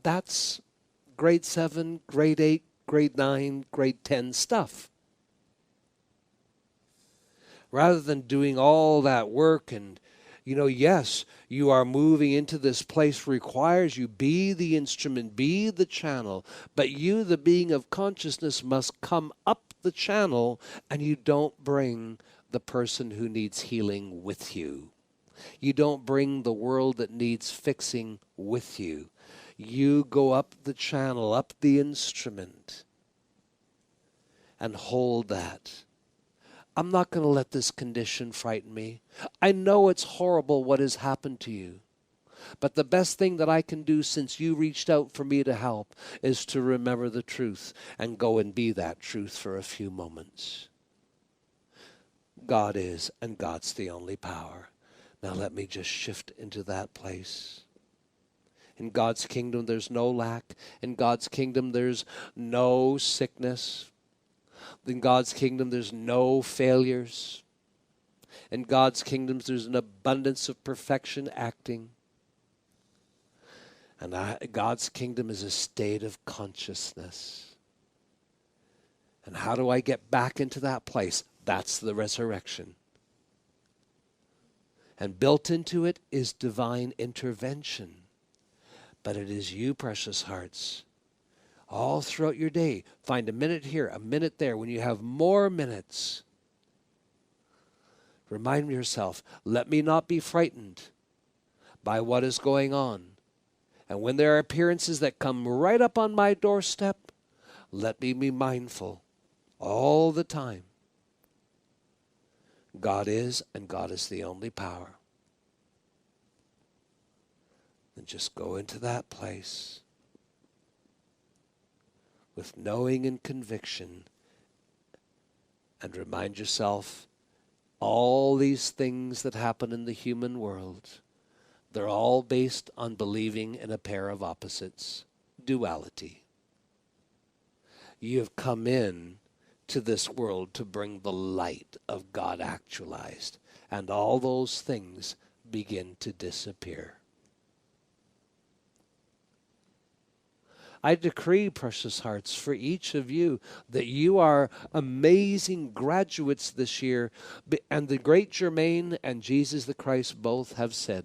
That's grade 7, grade 8, grade 9, grade 10 stuff. Rather than doing all that work and, yes, you are moving into this place requires you be the instrument, be the channel, but you, the being of consciousness, must come up the channel, and you don't bring the person who needs healing with you. You don't bring the world that needs fixing with you. You go up the channel, up the instrument, and hold that. I'm not going to let this condition frighten me. I know it's horrible what has happened to you. But the best thing that I can do since you reached out for me to help is to remember the truth and go and be that truth for a few moments. God is, and God's the only power. Now let me just shift into that place. In God's kingdom, there's no lack. In God's kingdom, there's no sickness. In God's kingdom, there's no failures. In God's kingdoms, there's an abundance of perfection acting. And God's kingdom is a state of consciousness. And how do I get back into that place? That's the resurrection. And built into it is divine intervention. But it is you, precious hearts, all throughout your day. Find a minute here, a minute there. When you have more minutes, remind yourself, let me not be frightened by what is going on. And when there are appearances that come right up on my doorstep, let me be mindful all the time. God is, and God is the only power. And just go into that place with knowing and conviction, and remind yourself, all these things that happen in the human world, they're all based on believing in a pair of opposites, duality. You have come in to this world to bring the light of God actualized, and all those things begin to disappear. I decree, precious hearts, for each of you, that you are amazing graduates this year. And the great Germain and Jesus the Christ both have said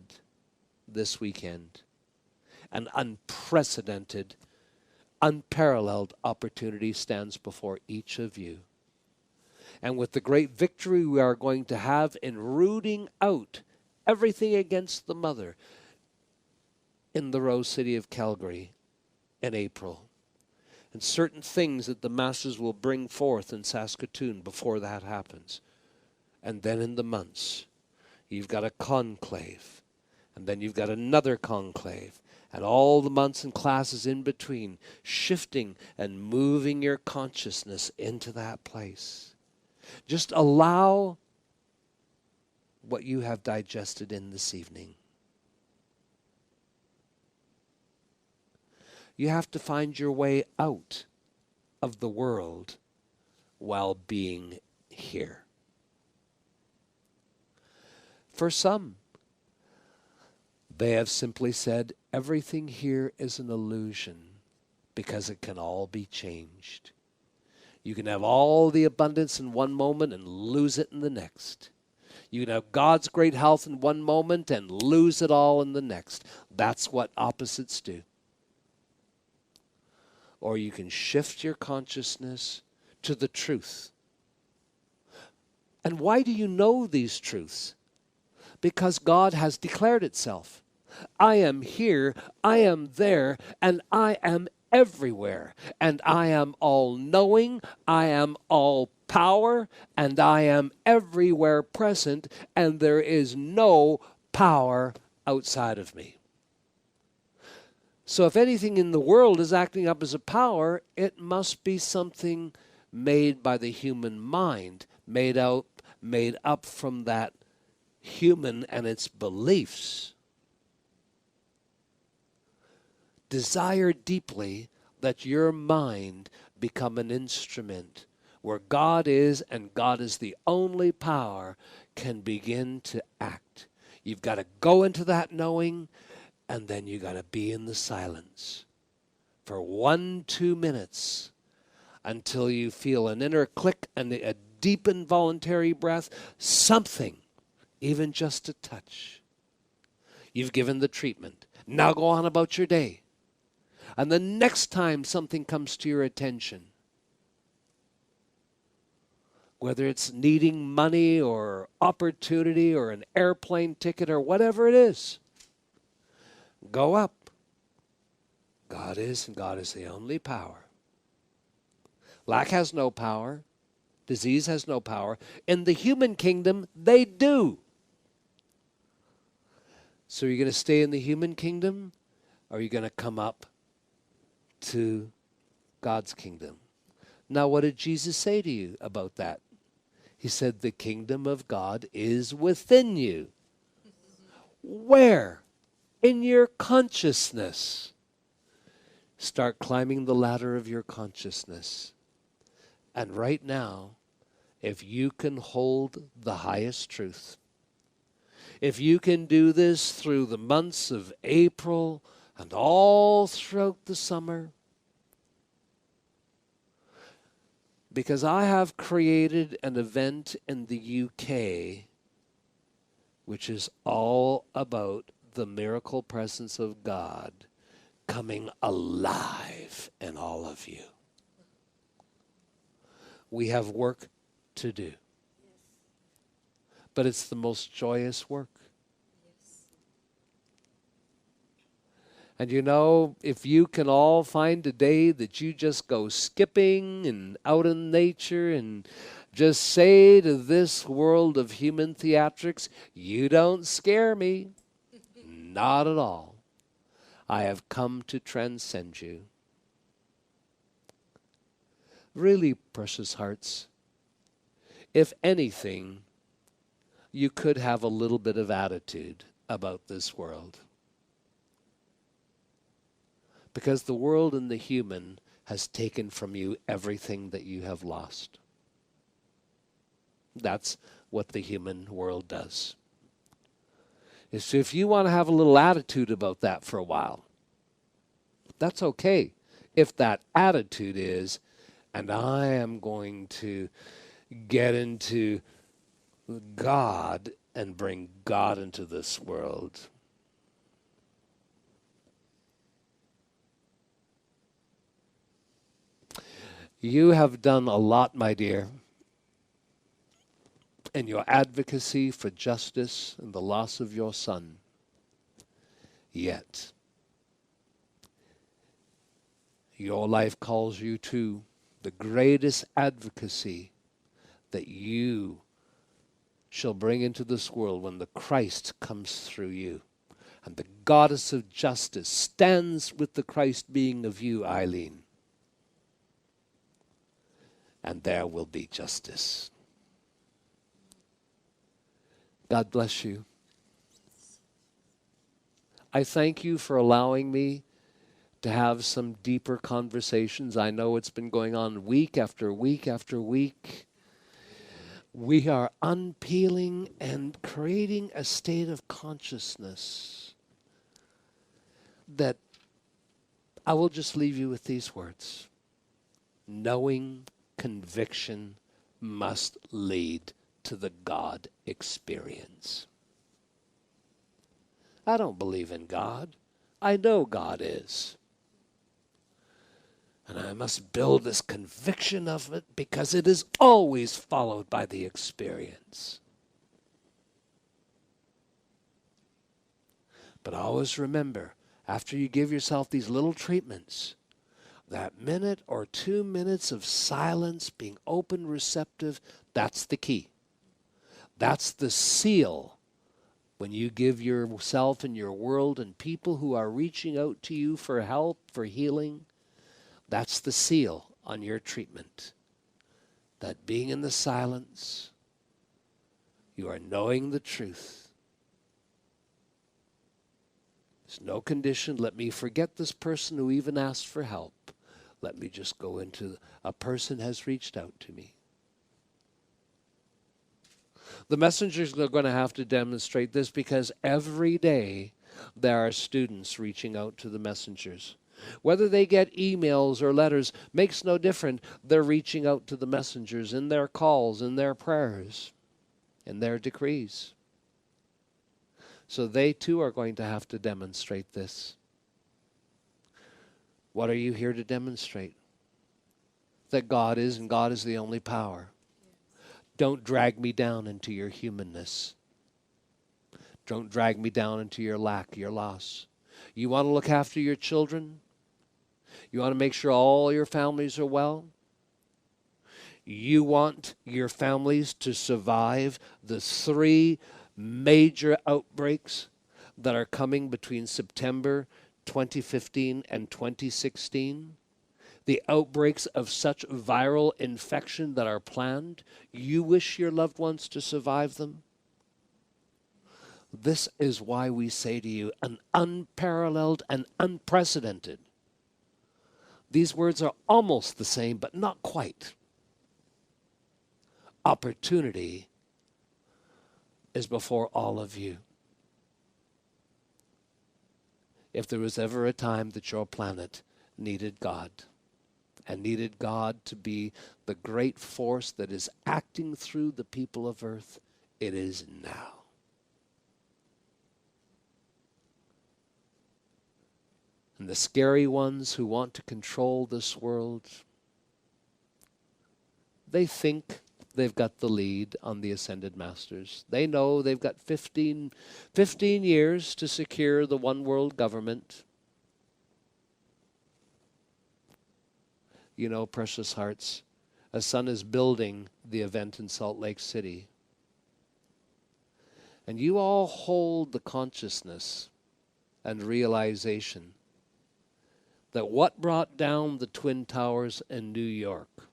this weekend, an unprecedented, unparalleled opportunity stands before each of you. And with the great victory we are going to have in rooting out everything against the mother in the Rose City of Calgary in April, and certain things that the masters will bring forth in Saskatoon before that happens. And then in the months, you've got a conclave, and then you've got another conclave, and all the months and classes in between, shifting and moving your consciousness into that place. Just allow what you have digested in this evening. You have to find your way out of the world while being here. For some, they have simply said, everything here is an illusion because it can all be changed. You can have all the abundance in one moment and lose it in the next. You can have God's great health in one moment and lose it all in the next. That's what opposites do. Or you can shift your consciousness to the truth. And why do you know these truths? Because God has declared itself. I am here, I am there, and I am everywhere. And I am all-knowing, I am all-power, and I am everywhere present, and there is no power outside of me. So if anything in the world is acting up as a power, it must be something made by the human mind, made up from that human and its beliefs. Desire deeply that your mind become an instrument where God is, and God is the only power, can begin to act. You've got to go into that knowing, and then you got to be in the silence for 1-2 minutes until you feel an inner click and a deep involuntary breath, something, even just a touch. You've given the treatment. Now go on about your day. And the next time something comes to your attention, whether it's needing money or opportunity or an airplane ticket or whatever it is, go up. God is, and God is the only power. Lack has no power. Disease has no power. In the human kingdom, they do. So are you going to stay in the human kingdom, or are you going to come up to God's kingdom? Now, what did Jesus say to you about that? He said, the kingdom of God is within you. Where? In your consciousness. Start climbing the ladder of your consciousness. And right now, if you can hold the highest truth, if you can do this through the months of April and all throughout the summer, because I have created an event in the UK which is all about the miracle presence of God coming alive in all of you. We have work to do. Yes. But it's the most joyous work. Yes. And you know, if you can all find a day that you just go skipping and out in nature and just say to this world of human theatrics, you don't scare me. Not at all. I have come to transcend you. Really, precious hearts, if anything, you could have a little bit of attitude about this world. Because the world and the human has taken from you everything that you have lost. That's what the human world does. So if you want to have a little attitude about that for a while, that's okay. If that attitude is, and I am going to get into God and bring God into this world. You have done a lot, my dear, in your advocacy for justice and the loss of your son. Yet, your life calls you to the greatest advocacy that you shall bring into this world when the Christ comes through you. And the goddess of justice stands with the Christ being of you, Eileen. And there will be justice. God bless you. I thank you for allowing me to have some deeper conversations. I know it's been going on week after week after week. We are unpeeling and creating a state of consciousness that I will just leave you with these words. Knowing conviction must lead to the God experience. I don't believe in God. I know God is. And I must build this conviction of it because it is always followed by the experience. But always remember, after you give yourself these little treatments, that minute or 2 minutes of silence, being open, receptive, that's the key. That's the seal. When you give yourself and your world and people who are reaching out to you for help, for healing, that's the seal on your treatment. That being in the silence, you are knowing the truth. There's no condition. Let me forget this person who even asked for help. Let me just go into a person has reached out to me. The messengers are going to have to demonstrate this because every day there are students reaching out to the messengers. Whether they get emails or letters makes no difference. They're reaching out to the messengers in their calls, in their prayers, in their decrees. So they too are going to have to demonstrate this. What are you here to demonstrate? That God is, and God is the only power. Don't drag me down into your humanness. Don't drag me down into your lack, your loss. You want to look after your children? You want to make sure all your families are well? You want your families to survive the 3 major outbreaks that are coming between September 2015 and 2016? The outbreaks of such viral infection that are planned, you wish your loved ones to survive them? This is why we say to you, an unparalleled and unprecedented. These words are almost the same, but not quite. Opportunity is before all of you. If there was ever a time that your planet needed God, and needed God to be the great force that is acting through the people of earth, it is now. And the scary ones who want to control this world, they think they've got the lead on the ascended masters. They know they've got 15 years to secure the one world government. You know, precious hearts, a son is building the event in Salt Lake City. And you all hold the consciousness and realization that what brought down the Twin Towers in New York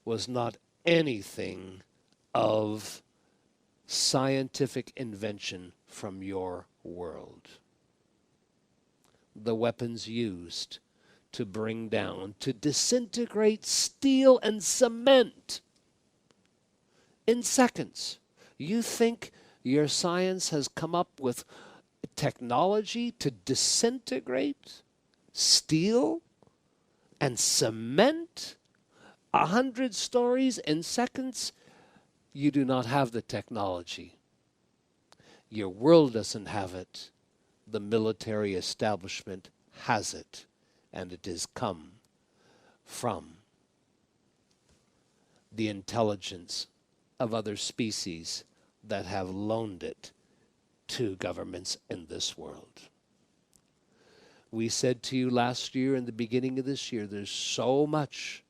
was not anything of scientific invention from your world. The weapons used to bring down, to disintegrate steel and cement in seconds. You think your science has come up with technology to disintegrate steel and cement 100 stories in seconds? You do not have the technology. Your world doesn't have it. The military establishment has it. And it has come from the intelligence of other species that have loaned it to governments in this world. We said to you last year and the beginning of this year, there's so much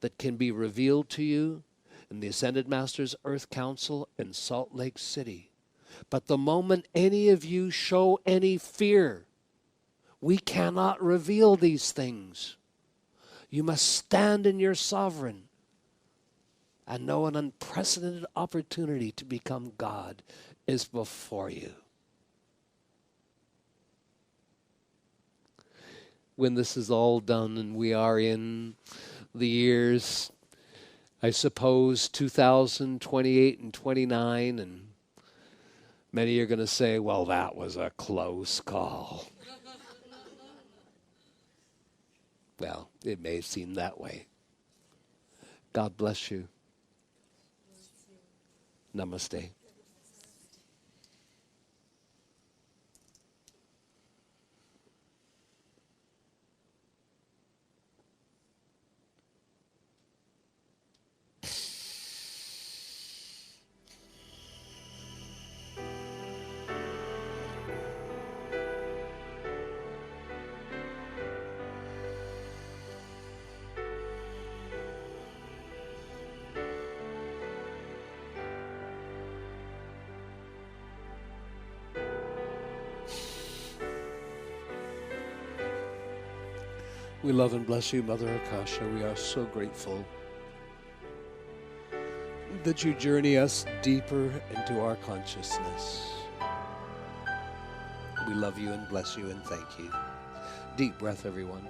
that can be revealed to you in the Ascended Masters Earth Council in Salt Lake City. But the moment any of you show any fear, we cannot reveal these things. You must stand in your sovereign and know an unprecedented opportunity to become God is before you. When this is all done and we are in the years, I suppose, 2028 and 29, and many are going to say, well, that was a close call. Well, it may seem that way. God bless you. Namaste. We love and bless you, Mother Akasha. We are so grateful that you journey us deeper into our consciousness. We love you and bless you and thank you. Deep breath, everyone.